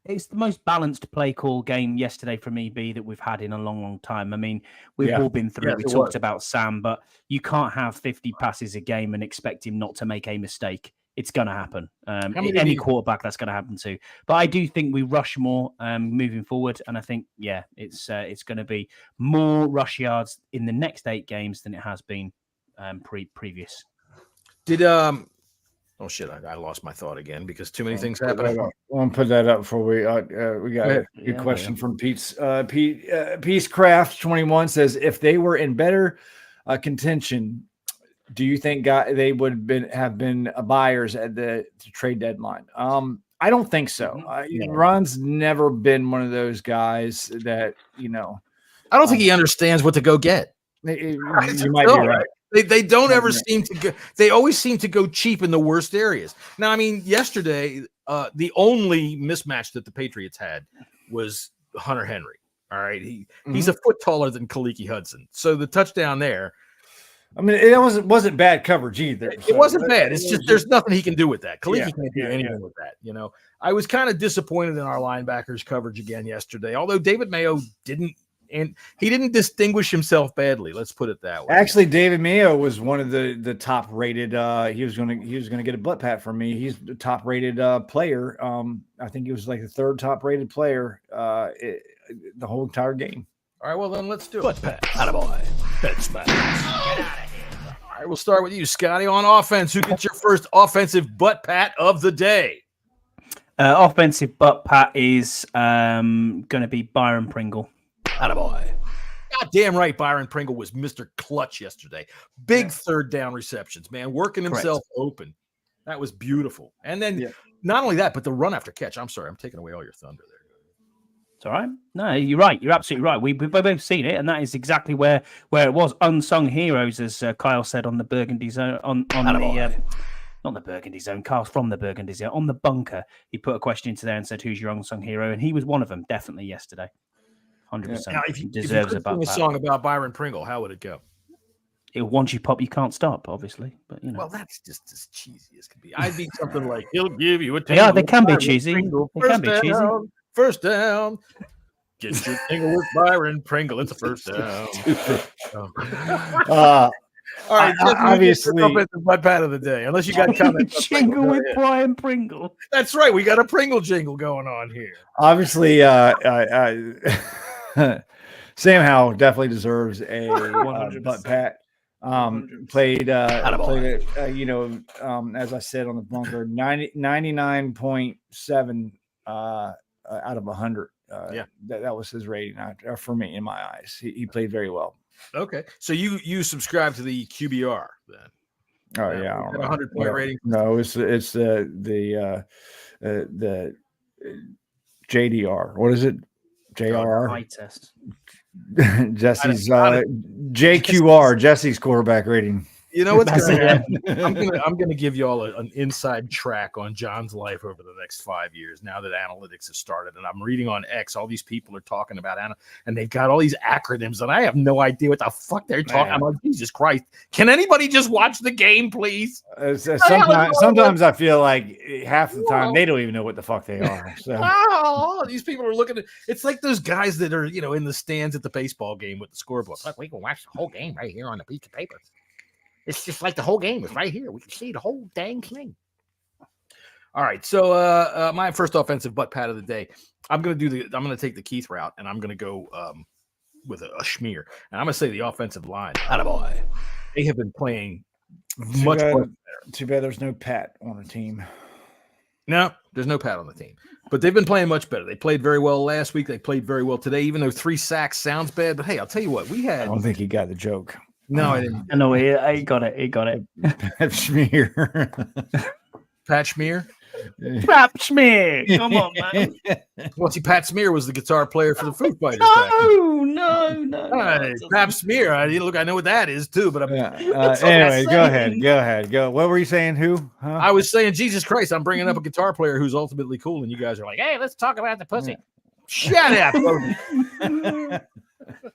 It's the most balanced play call game yesterday from EB that we've had in a long, long time. I mean, we've all been through. We talked about Sam, but you can't have 50 passes a game and expect him not to make a mistake. It's going to happen. Any quarterback, that's going to happen to. But I do think we rush more moving forward, and I think it's going to be more rush yards in the next 8 games than it has been previous. Did Oh shit! I lost my thought again because too many things happened. I want to put that up before we got a good question from Pete's Peacecraft 21 says, if they were in better contention, do you think they would have been buyers at the trade deadline? I don't think so. Ron's never been one of those guys that I don't think he understands what to go get. You might be right. They don't ever seem to go. They always seem to go cheap in the worst areas. Now, I mean, yesterday, the only mismatch that the Patriots had was Hunter Henry. All right, he's a foot taller than Kaliki Hudson, so the touchdown there. I mean, it wasn't bad coverage either. It wasn't bad. It's just there's nothing he can do with that. Kaliki can't do anything with that. I was kind of disappointed in our linebackers coverage again yesterday. Although David Mayo didn't distinguish himself badly. Let's put it that way. Actually, David Mayo was one of the top rated. He was gonna get a butt pat from me. He's the top rated player. I think he was like the 3rd top rated player the whole entire game. All right, well then let's do it. Butt pat, attaboy, head smash. Get out of here. All right, we'll start with you, Scotty, on offense. Who gets your first offensive butt pat of the day? Offensive butt pat is going to be Byron Pringle. Attaboy. God damn right, Byron Pringle was Mr. Clutch yesterday. Big 3rd down receptions, man, working himself open. That was beautiful. And then not only that, but the run after catch. I'm sorry, I'm taking away all your thunder there. It's all right. No, you're right. You're absolutely right. We've both seen it, and that is exactly where it was. Unsung heroes, as Kyle said on the Burgundy Zone, not the Burgundy Zone. Kyle's from the Burgundy Zone. On the bunker, he put a question into there and said, "Who's your unsung hero?" And he was one of them, definitely yesterday. 100%. Now, if you could sing a song about Byron Pringle, how would it go? Once you pop, you can't stop, obviously. But well, that's just as cheesy as can be. I'd be something like, "He'll give you a." Yeah, they can be cheesy. They can be cheesy. First down. Get your jingle with Byron Pringle. It's a first down. All right, obviously, offensive butt pat of the day. Unless you got comments. Jingle with Brian Pringle. That's right. We got a Pringle jingle going on here. Obviously, Sam Howell definitely deserves a butt pat. Played as I said on the bunker, 99.7 out of 100. That was his rating for me in my eyes. He played very well. Okay, so you subscribe to the QBR then? Oh yeah, I don't know. 100-point rating. No, it's the JDR. What is it? JRR. Eye test. Jesse's JQR. Jesse's quarterback rating. You know what's going to happen? I'm going to give you all an inside track on John's life over the next 5 years. Now that analytics have started, and I'm reading on X, all these people are talking about and they've got all these acronyms, and I have no idea what the fuck they're talking. I'm like, Jesus Christ! Can anybody just watch the game, please? Sometimes I feel like half the time they don't even know what the fuck they are. So these people are looking at it's like those guys that are in the stands at the baseball game with the scorebook. Look, we can watch the whole game right here on a piece of paper. It's just like the whole game is right here. We can see the whole dang thing. All right. So my first offensive butt pat of the day. I'm going to take the Keith route, and I'm going to go with a schmear. And I'm going to say the offensive line. Attaboy. They have been playing much better. Too bad there's no Pat on the team. No, there's no Pat on the team. But they've been playing much better. They played very well last week. They played very well today, even though 3 sacks sounds bad. But, hey, I'll tell you what. I don't think he got the joke. No, I didn't. No, he got it. He got it. Pat Schmear. Pat Schmear? Pat Schmear. Come on, man. Well, see, Pat Smear was the guitar player for the Foo Fighters. No. Pat Smear. I know what that is, too. But anyway, go ahead. Go. What were you saying? Who? Huh? I was saying, Jesus Christ, I'm bringing up a guitar player who's ultimately cool. And you guys are like, hey, let's talk about the pussy. Yeah. Shut up.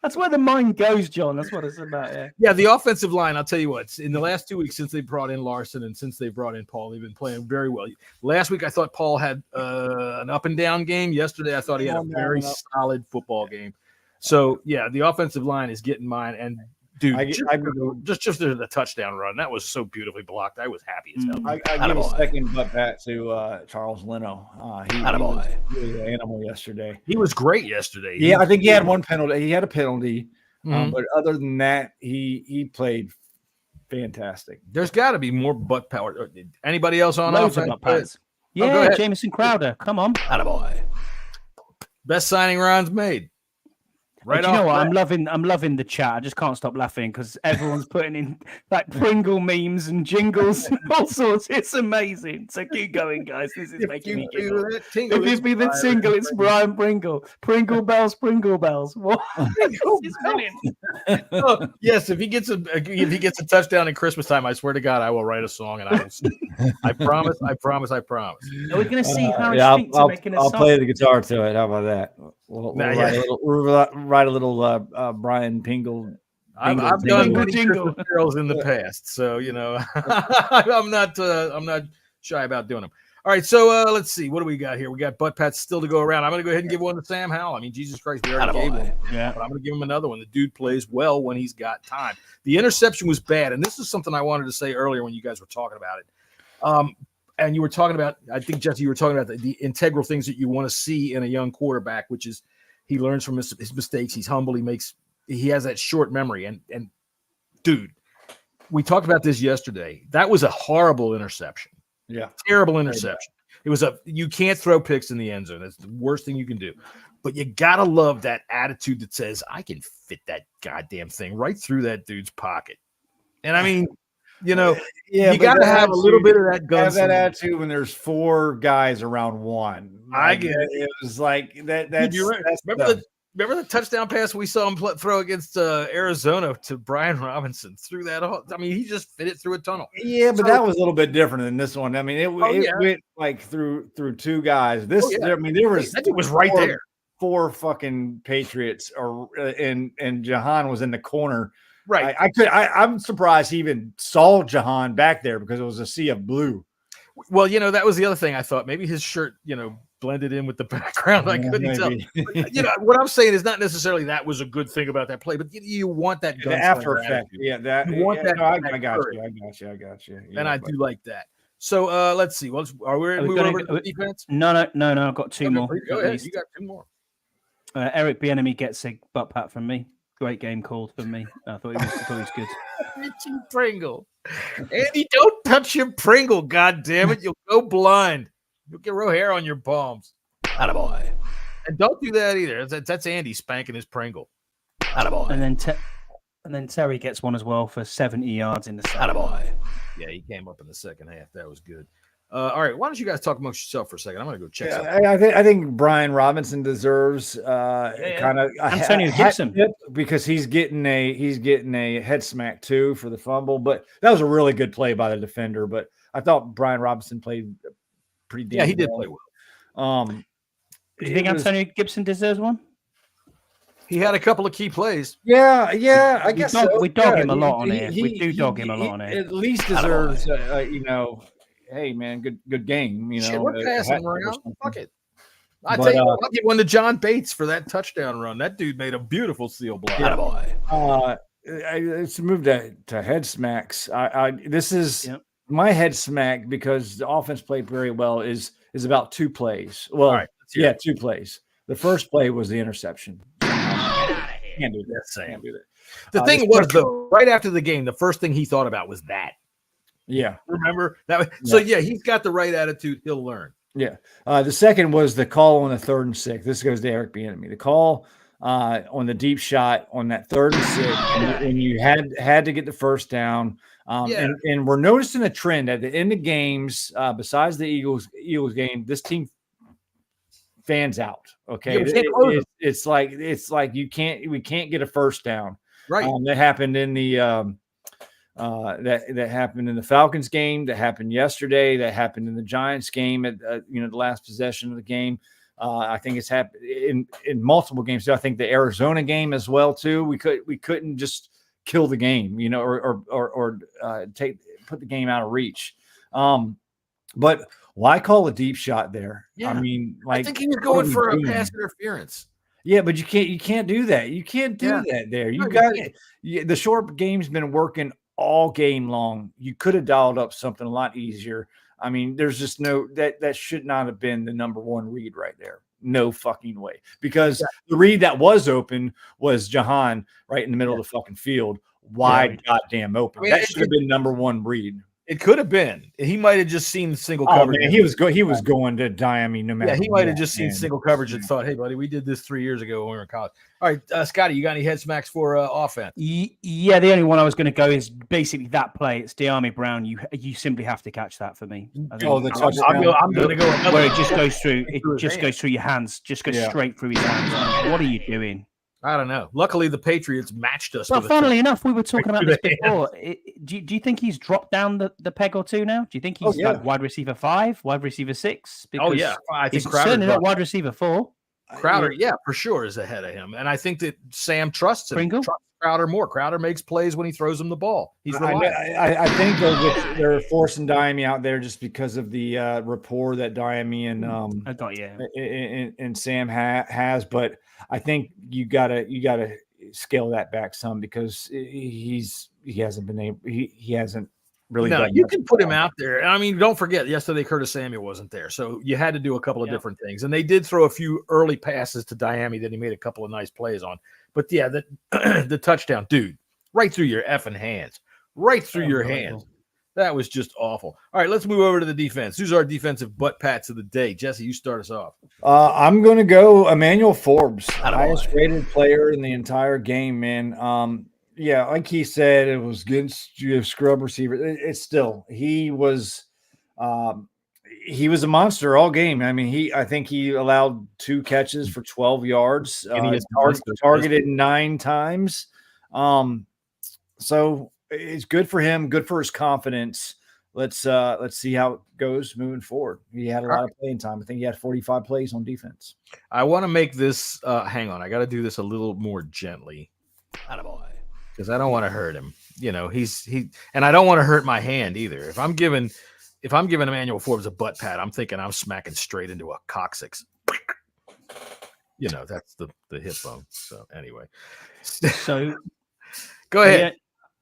That's where the mind goes, John. That's what it's about. Yeah, the offensive line, I'll tell you what, in the last 2 weeks since they brought in Larson and since they brought in Paul, they've been playing very well. Last week, I thought Paul had an up and down game. Yesterday, I thought he had a very solid football game. So, yeah, the offensive line is getting mine. And, dude, just the touchdown run, that was so beautifully blocked. I was happy as hell. I give a second butt pat to Charles Leno. He was really an animal yesterday. He was great yesterday. Yeah, I think he had one penalty. He had a penalty. But other than that, he played fantastic. There's got to be more butt power. Anybody else on offense? Yeah, Jamison Crowder. Come on. Attaboy. Best signing Ron's made. Right. You know what? I'm loving the chat. I just can't stop laughing because everyone's putting in like Pringle memes and jingles and all sorts. It's amazing. So keep going, guys. This is making me giggle. If you be the single, it's Brian Pringle. Pringle bells. What? This is brilliant. Oh, yes, if he gets a touchdown in Christmas time, I swear to God, I will write a song and I will sing. I promise. Are we going to see how making a I'll song? play the guitar to it. How about that? We'll write a little Brian Pingle. I've done many Christmas carols in the past, so I'm not shy about doing them. All right, so let's see. What do we got here? We got butt pats still to go around. I'm going to go ahead and give one to Sam Howell. I mean, Jesus Christ, we already gave one. Yeah, but I'm going to give him another one. The dude plays well when he's got time. The interception was bad, and this is something I wanted to say earlier when you guys were talking about it. And you were talking about, I think, Jesse, you were talking about the integral things that you want to see in a young quarterback, which is he learns from his mistakes. He's humble. He has that short memory. And dude, we talked about this yesterday. That was a horrible interception. Yeah. Terrible interception. It was you can't throw picks in the end zone. That's the worst thing you can do. But you got to love that attitude that says, I can fit that goddamn thing right through that dude's pocket. And I mean, you got to have a little bit of that gun. Have that attitude when there's 4 guys around one. I get it. It was like that. That's, right. Remember the touchdown pass we saw him throw against Arizona to Brian Robinson through that? I mean, he just fit it through a tunnel. Yeah, but that was a little bit different than this one. I mean, it went like through 2 guys. I mean, there was that was right there. 4 fucking Patriots, and Jahan was in the corner. Right. I'm surprised he even saw Jahan back there because it was a sea of blue. Well, that was the other thing I thought. Maybe his shirt, blended in with the background. I couldn't tell. Maybe. But, what I'm saying is not necessarily that was a good thing about that play, but you want that The after effect. attitude. Yeah, that. You want that. No, I that got courage. you. I got you. And I do like that. So let's see. Are we moving over to the defense? No. I've got two more. Go ahead. You got two more. Eric Bieniemy gets a butt pat from me. Great game called from me. I thought he was good. Richie Pringle. Andy, don't touch your Pringle, God damn it. You'll go blind. You'll get real hair on your palms. Attaboy. And don't do that either. That's Andy spanking his Pringle. Attaboy. And then Terry gets one as well for 70 yards in the second. Attaboy. Yeah, he came up in the second half. That was good. All right, why don't you guys talk amongst yourself for a second? I'm going to go check something. I think Brian Robinson deserves kind of Antonio Gibson because he's getting a head smack too for the fumble. But that was a really good play by the defender. But I thought Brian Robinson played pretty decent. Yeah, he did play well. Do you think Antonio Gibson deserves one? He had a couple of key plays. Yeah, I guess we dog him a lot on here. We do dog him a lot on here. At least deserves, hey man, good game. Shit, we're passing around. Fuck it. I'll give one to John Bates for that touchdown run. That dude made a beautiful seal block. Attaboy. Let's move to head smacks. This is my head smack because the offense played very well. Is about two plays. Well, all right, two plays. The first play was the interception. Can't do that. Can't do that. The thing was, though, right after the game, the first thing he thought about was that. Yeah. Remember that? So, he's got the right attitude. He'll learn. Yeah. The second was the call on the 3rd and 6. This goes to Eric Bieniemy. The call on the deep shot on that 3rd and 6, and you had to get the first down. And we're noticing a trend at the end of games, besides the Eagles game, this team fans out. Okay. It's like we can't get a first down. Right. That happened in the that happened in the Falcons game, that happened yesterday, that happened in the Giants game at the last possession of the game. I think it's happened in multiple games. So I think the Arizona game as well too. We couldn't just kill the game, or put the game out of reach. But why call a deep shot there? Yeah. I mean, I think he was going for a pass interference. Yeah, but you can't do that. You can't do that there. You got the short game's been working all game long. You could have dialed up something a lot easier. I mean, there's just that should not have been the number one read right there. No fucking way. Because the read that was open was Jahan right in the middle of the fucking field, wide goddamn open. I mean, that should have been number one read. It could have been. He might have just seen single coverage. Man, he was going to Diami no matter. Yeah, he might have just seen single coverage and thought, "Hey, buddy, we did this 3 years ago when we were in college." All right, Scotty, you got any head smacks for offense? Yeah, the only one I was going to go is basically that play. It's Diami Brown. You simply have to catch that for me. The touchdown. I'm going to go where it just goes through. It just goes through your hands. Just goes straight through his hands. What are you doing? I don't know. Luckily, the Patriots matched us. Well, funnily enough, we were talking about this before. Do you think he's dropped down the peg or two now? Do you think he's like wide receiver 5, wide receiver 6? Because I think he's certainly not wide receiver 4. Crowder, for sure, is ahead of him, and I think that Sam trusts him. Pringle? Trusts Crowder more. Crowder makes plays when he throws him the ball. He's reliable. I think they're forcing Diami out there just because of the rapport that Diami and Sam has, but I think you gotta scale that back some because he hasn't been able. He hasn't really. No, you can put him out there. I mean, don't forget yesterday Curtis Samuel wasn't there, so you had to do a couple of different things, and they did throw a few early passes to Diami that he made a couple of nice plays on. But the touchdown, dude, right through your effing hands, right through your hands. That was just awful. All right, let's move over to the defense. Who's our defensive butt pats of the day? Jesse, you start us off. I'm going to go Emmanuel Forbes, highest rated player in the entire game, man. Like he said, it was against scrub receiver. It's still he was a monster all game. I mean, I think he allowed 2 catches for 12 yards. And he targeted 9 times. So it's good for him, good for his confidence. Let's see how it goes moving forward. He had a lot of playing time. I think he had 45 plays on defense. I want to make this hang on. I got to do this a little more gently. Attaboy. Because I don't want to hurt him. And I don't want to hurt my hand either. If I'm giving if I'm giving Emmanuel Forbes a butt pat, I'm thinking I'm smacking straight into a coccyx. You know, that's the hip bone. So anyway, So go ahead.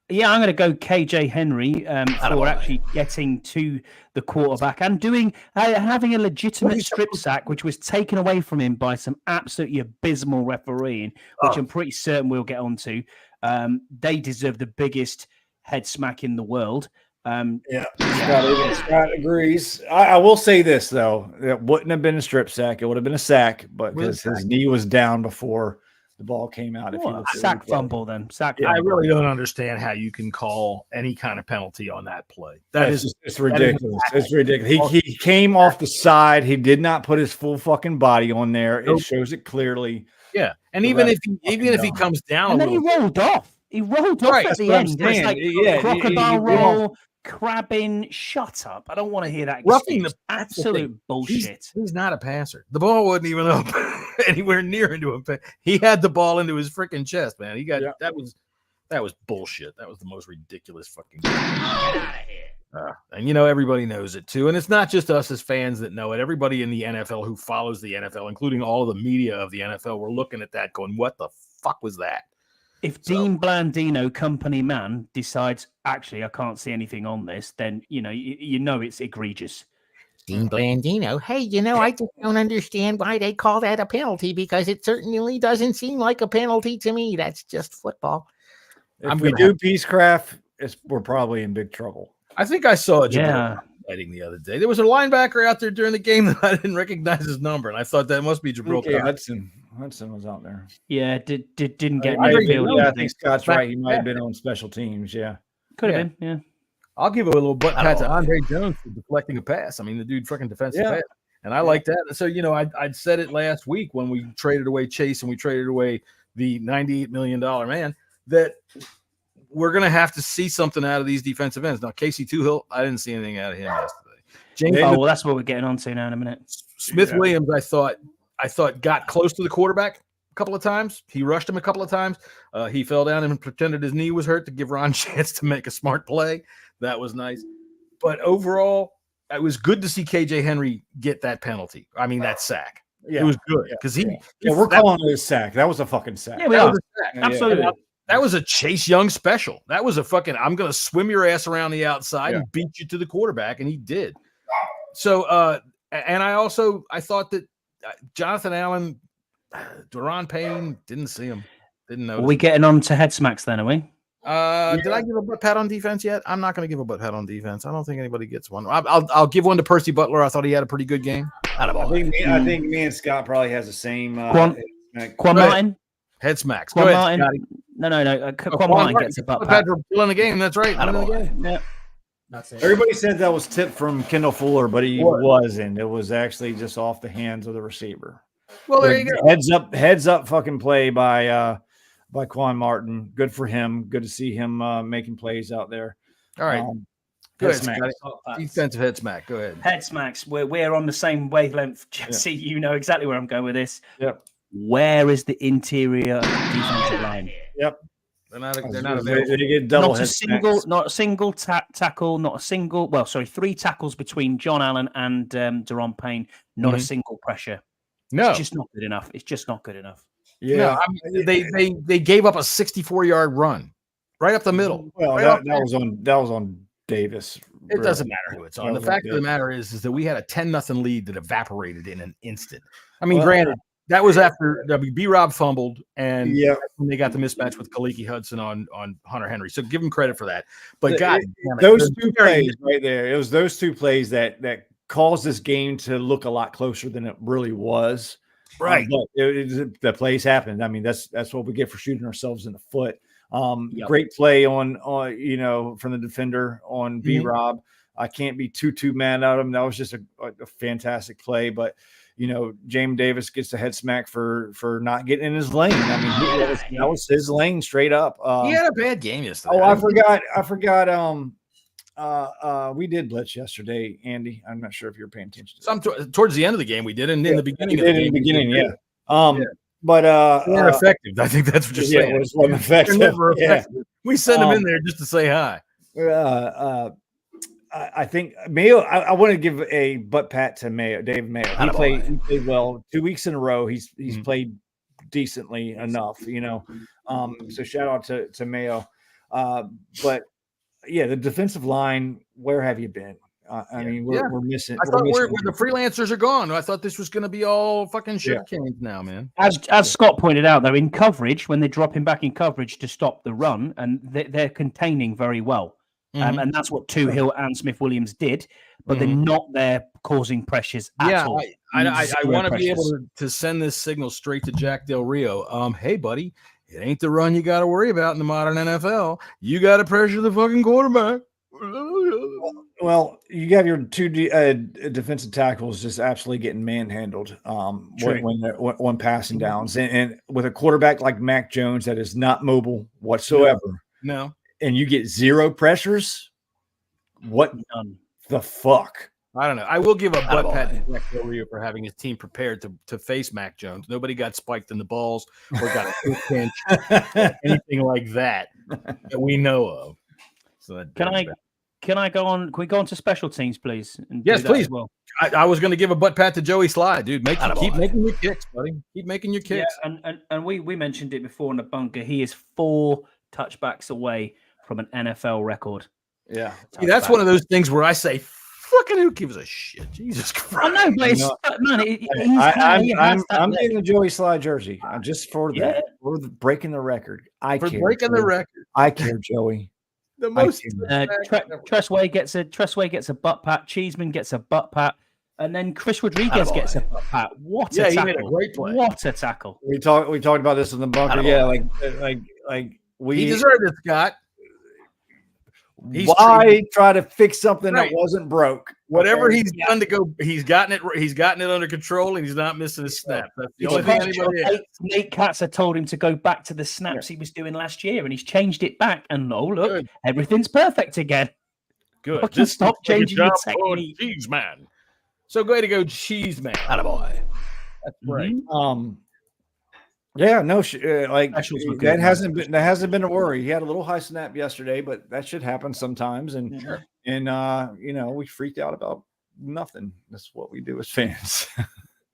Yeah, I'm going to go KJ Henry for actually getting to the quarterback and doing having a legitimate strip sack, which was taken away from him by some absolutely abysmal refereeing, which I'm pretty certain we'll get onto. They deserve the biggest head smack in the world. Scott agrees. I will say this though: it wouldn't have been a strip sack; it would have been a sack, but because his knee was down before the ball came out. Sack fumble, then sack. I really don't understand how you can call any kind of penalty on that play. It's ridiculous. It's ridiculous. He came off the side. He did not put his full fucking body on there. It shows it clearly. Yeah, and even if he comes down, and then he rolled off. He rolled off at the end. It's like crocodile roll. Crabbing, shut up. I don't want to hear that. Roughing the absolute bullshit. He's not a passer. The ball wasn't even up anywhere near into him. He had the ball into his freaking chest, man. He got that was bullshit. That was the most ridiculous fucking game. Get out of here. And you know, everybody knows it too. And it's not just us as fans that know it. Everybody in the NFL who follows the NFL, including all of the media of the NFL, were looking at that going, what the fuck was that? If Dean Blandino, company man, decides, actually, I can't see anything on this, then, you know it's egregious. Dean Blandino, hey, I just don't understand why they call that a penalty because it certainly doesn't seem like a penalty to me. That's just football. If we do Peacecraft, we're probably in big trouble. I think I saw a fighting the other day. There was a linebacker out there during the game that I didn't recognize his number, and I thought that must be Gibraltar. Hudson was out there. Yeah, didn't get I think Scott's right. He might have been on special teams. Yeah, could have been. Yeah, I'll give a little butt pat to Andre Jones for deflecting a pass. I mean, the dude freaking defensive pass, and I like that. And so I'd said it last week when we traded away Chase and we traded away the $98 million man that we're gonna have to see something out of these defensive ends. Now, Casey Toohill, I didn't see anything out of him yesterday. That's what we're getting on to now in a minute. Smith Williams, I thought got close to the quarterback a couple of times. He rushed him a couple of times. He fell down and pretended his knee was hurt to give Ron a chance to make a smart play. That was nice. But overall, it was good to see KJ Henry get that penalty. I mean, that sack. Yeah, it was good because we're calling it a sack. That was a fucking sack. Yeah, we are. Absolutely. That was a Chase Young special. That was a fucking I'm going to swim your ass around the outside and beat you to the quarterback, and he did. So, and I thought that Jonathan Allen, Daron Payne, didn't see him. Didn't know. Are we getting on to head smacks then, are we? Did I give a butt pat on defense yet? I'm not going to give a butt pat on defense. I don't think anybody gets one. I'll give one to Percy Butler. I thought he had a pretty good game. I think me and Scott probably has the same. Quan Martin? Head smacks. Quan Martin. No. Quan Martin gets a butt pat. Still in the game. That's right. Yeah. Everybody said that was tipped from Kendall Fuller, but he wasn't. It was actually just off the hands of the receiver. Well, there you go. Heads up fucking play by Quan Martin. Good for him. Good to see him making plays out there. All right. Go ahead, defensive head smack. Go ahead. Head smacks. We're on the same wavelength, Jesse. You know exactly where I'm going with this. Yep. Where is the interior defensive line? Yep. They're not available. They get double not a single tackle, not a single. Well, sorry, 3 tackles between John Allen and Daron Payne. Not a single pressure. No, it's just not good enough. It's just not good enough. Yeah, no, they gave up a 64-yard run right up the middle. Well, that was on Davis. It doesn't matter who it's on. The fact of the matter is that we had a 10-0 lead that evaporated in an instant. I mean, granted. That was after B-Rob fumbled, and they got the mismatch with Kaliki Hudson on Hunter Henry. So give him credit for that. But those 2 plays right there, it was those 2 plays that caused this game to look a lot closer than it really was. Right. But the plays happened. I mean, that's what we get for shooting ourselves in the foot. Great play on from the defender on B-Rob. I can't be too mad at him. That was just a fantastic play, but. James Davis gets the head smack for not getting in his lane. I mean, that was his lane straight up. He had a bad game yesterday. Oh, I forgot. We did blitz yesterday, Andy. I'm not sure if you're paying attention to towards the end of the game we did, and in the beginning of the game. But weren't effective. I think that's what you're saying. It wasn't effective. We send them in there just to say hi. I think Mayo. I want to give a butt pat to Mayo, Dave Mayo. He played well 2 weeks in a row. He's played decently enough, So shout out to Mayo. But yeah, the defensive line. Where have you been? I mean, we're missing. I thought where the freelancers are gone. I thought this was going to be all fucking sugar canes now, man. As Scott pointed out, though, in coverage, when they're dropping back in coverage to stop the run, and they're containing very well. And that's what Hill and Smith Williams did, but they're not there causing pressures at all. I want to be able to send this signal straight to Jack Del Rio. Hey, buddy, it ain't the run you got to worry about in the modern NFL. You got to pressure the fucking quarterback. Well, you have your two defensive tackles just absolutely getting manhandled when passing downs, and with a quarterback like Mac Jones that is not mobile whatsoever. No. And you get 0 pressures. What the fuck? I don't know. I will give a butt pat to Jack Del Rio for having his team prepared to face Mac Jones. Nobody got spiked in the balls or got a pinch, anything like that we know of. So Can I go on? Can we go on to special teams, please? Yes, please. Well, I was going to give a butt pat to Joey Sly, dude. Keep making your kicks, buddy. Keep making your kicks. Yeah, and we mentioned it before in the bunker. He is 4 touchbacks away from an NFL record. Yeah, see, that's one of those things where I say, "Fucking who gives a shit?" Jesus Christ! I know, but I'm getting the Joey Sly jersey just for that, for breaking the record. I care, Joey. The most Tressway gets a butt pat. Cheeseman gets a butt pat, and then Chris Rodriguez gets a butt pat. What a tackle! He made a great play. What a tackle! We talked about this in the bunker. Yeah, he deserved it, Scott. Why try to fix something that wasn't broke? Whatever he's done to go, he's gotten it under control, and he's not missing a snap. That's the only thing anybody has. Nate Katz told him to go back to the snaps he was doing last year, and he's changed it back. And look, everything's perfect again. Good. Just stop changing your technique. Cheese man. So go ahead and go, cheese man. Attaboy. That's right. Yeah, no, that hasn't been a worry. He had a little high snap yesterday, but that should happen sometimes. And we freaked out about nothing. That's what we do as fans.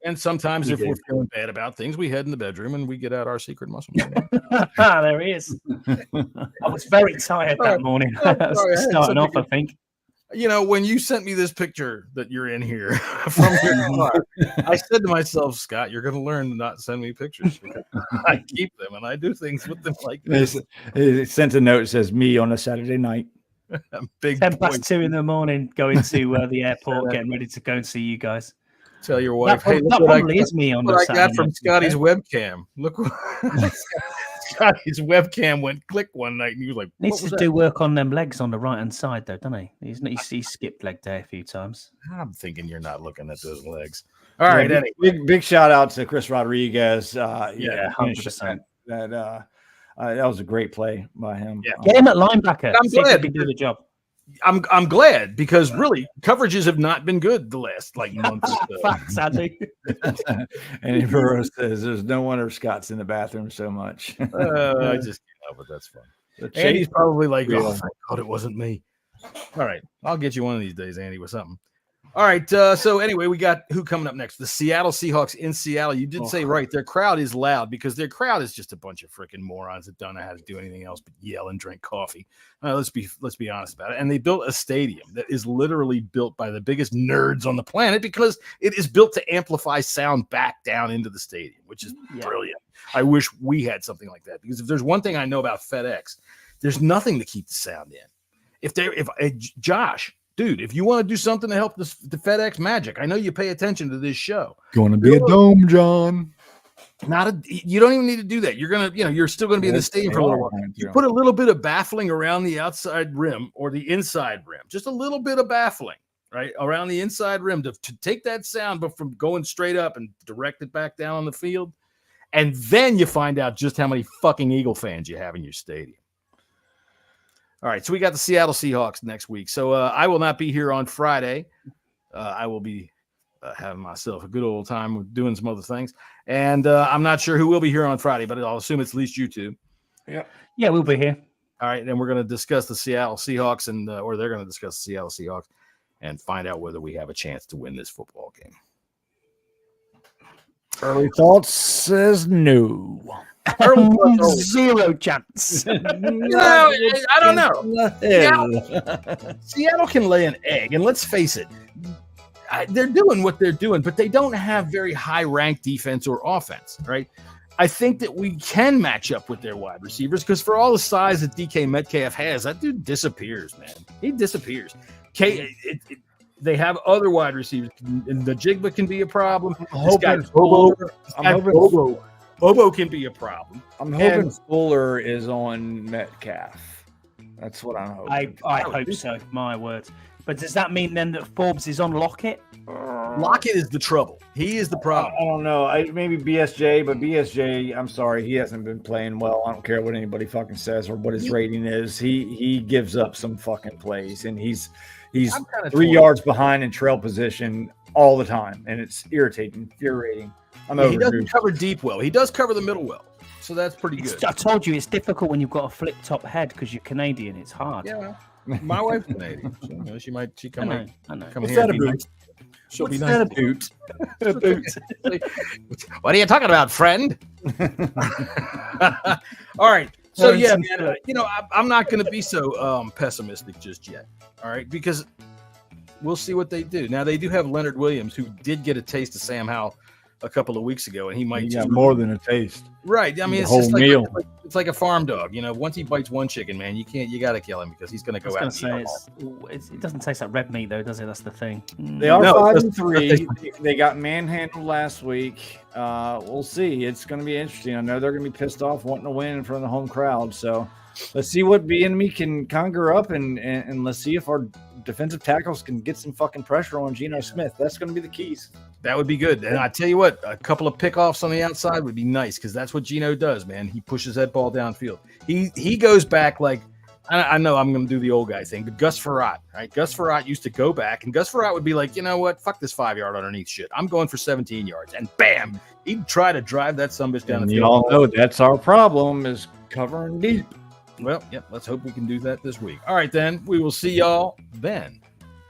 And sometimes if we're feeling bad about things, we head in the bedroom and we get out our secret muscle. There he is. I was very tired that morning. Starting off, I think. When you sent me this picture that you're in here from your car, I said to myself, Scott, you're going to learn to not send me pictures because I keep them and I do things with them like this. It sent a note that says me on a Saturday night. Big 2:10 in the morning, going to the airport, getting ready to go and see you guys. Tell your wife, that probably is me on the Saturday I got from Scotty's webcam. Look what Scotty's webcam went click one night and he was like, needs to do work on them legs on the right hand side though, doesn't he? He's skipped leg day a few times. I'm thinking you're not looking at those legs. All right, big shout out to Chris Rodriguez. 100%. That was a great play by him. Yeah. Get him at linebacker. I'm glad he can do the job. I'm glad because really coverages have not been good the last month or so. Facts, Andy. And Burrow says there's no wonder Scott's in the bathroom so much. I just can't help it. That's fun. Andy's probably like, oh, thank God it wasn't me. All right, I'll get you one of these days, Andy, with something. All right. So anyway, we got who coming up next? The Seattle Seahawks in Seattle. You did say right. Their crowd is loud because their crowd is just a bunch of freaking morons that don't know how to do anything else but yell and drink coffee. Let's be honest about it. And they built a stadium that is literally built by the biggest nerds on the planet because it is built to amplify sound back down into the stadium, which is brilliant. I wish we had something like that because if there's one thing I know about FedEx, there's nothing to keep the sound in. Josh. Dude, if you want to do something to help the FedEx magic, I know you pay attention to this show. Going to be a dome, John. You don't even need to do that. You're gonna, you're still gonna be in the stadium for a little while. You put a little bit of baffling around the outside rim or the inside rim, just a little bit of baffling, right, around the inside rim to take that sound, but from going straight up and direct it back down on the field, and then you find out just how many fucking Eagle fans you have in your stadium. All right, so we got the Seattle Seahawks next week. So I will not be here on Friday. I will be having myself a good old time with doing some other things. And I'm not sure who will be here on Friday, but I'll assume it's at least you two. Yeah, we'll be here. All right, then we're going to discuss the Seattle Seahawks, or they're going to discuss the Seattle Seahawks and find out whether we have a chance to win this football game. Early thoughts says no. Zero chance. I don't know. Seattle can lay an egg, and let's face it, they're doing what they're doing, but they don't have very high-ranked defense or offense, right? I think that we can match up with their wide receivers because for all the size that DK Metcalf has, that dude disappears, man. He disappears. They have other wide receivers, and the Jigba can be a problem. Bobo can be a problem. I'm hoping Fuller is on Metcalf. That's what I'm hoping. I hope so. My word. But does that mean then that Forbes is on Lockett? Lockett is the trouble. He is the problem. I don't know. Maybe BSJ, but BSJ, I'm sorry, he hasn't been playing well. I don't care what anybody fucking says or what his rating is. He gives up some fucking plays, and he's 3 yards behind in trail position all the time, and it's infuriating. He doesn't cover deep well. He does cover the middle well, so that's pretty good. I told you it's difficult when you've got a flip top head because you're Canadian. It's hard. Yeah, my wife's Canadian. So, she might. She come. I know. Come What's here. That a boot? She'll What's be that nice. a boot? A boot. What are you talking about, friend? All right. So yeah, man. I'm not going to be so pessimistic just yet. All right, because we'll see what they do. Now they do have Leonard Williams, who did get a taste of Sam Howell a couple of weeks ago, and he might got more than a taste. Right. I mean, it's whole just meal. it's like a farm dog. Once he bites one chicken, man, you got to kill him because he's going to go out. It doesn't taste like red meat, though, does it? That's the thing. They are 5-3. They got manhandled last week. We'll see. It's going to be interesting. I know they're going to be pissed off wanting to win in front of the home crowd. So let's see what Bieniemy can conjure up, and let's see if our defensive tackles can get some fucking pressure on Geno Smith. That's going to be the keys. That would be good. And I tell you what, a couple of pickoffs on the outside would be nice because that's what Geno does, man. He pushes that ball downfield. He goes back like, I know I'm going to do the old guy thing, but Gus Frerotte, right? Gus Frerotte used to go back, and Gus Frerotte would be like, you know what? Fuck this 5-yard underneath shit. I'm going for 17 yards. And bam, he'd try to drive that sumbitch down the field. You all know that's our problem is covering deep. Well, let's hope we can do that this week. All right, then. We will see y'all then.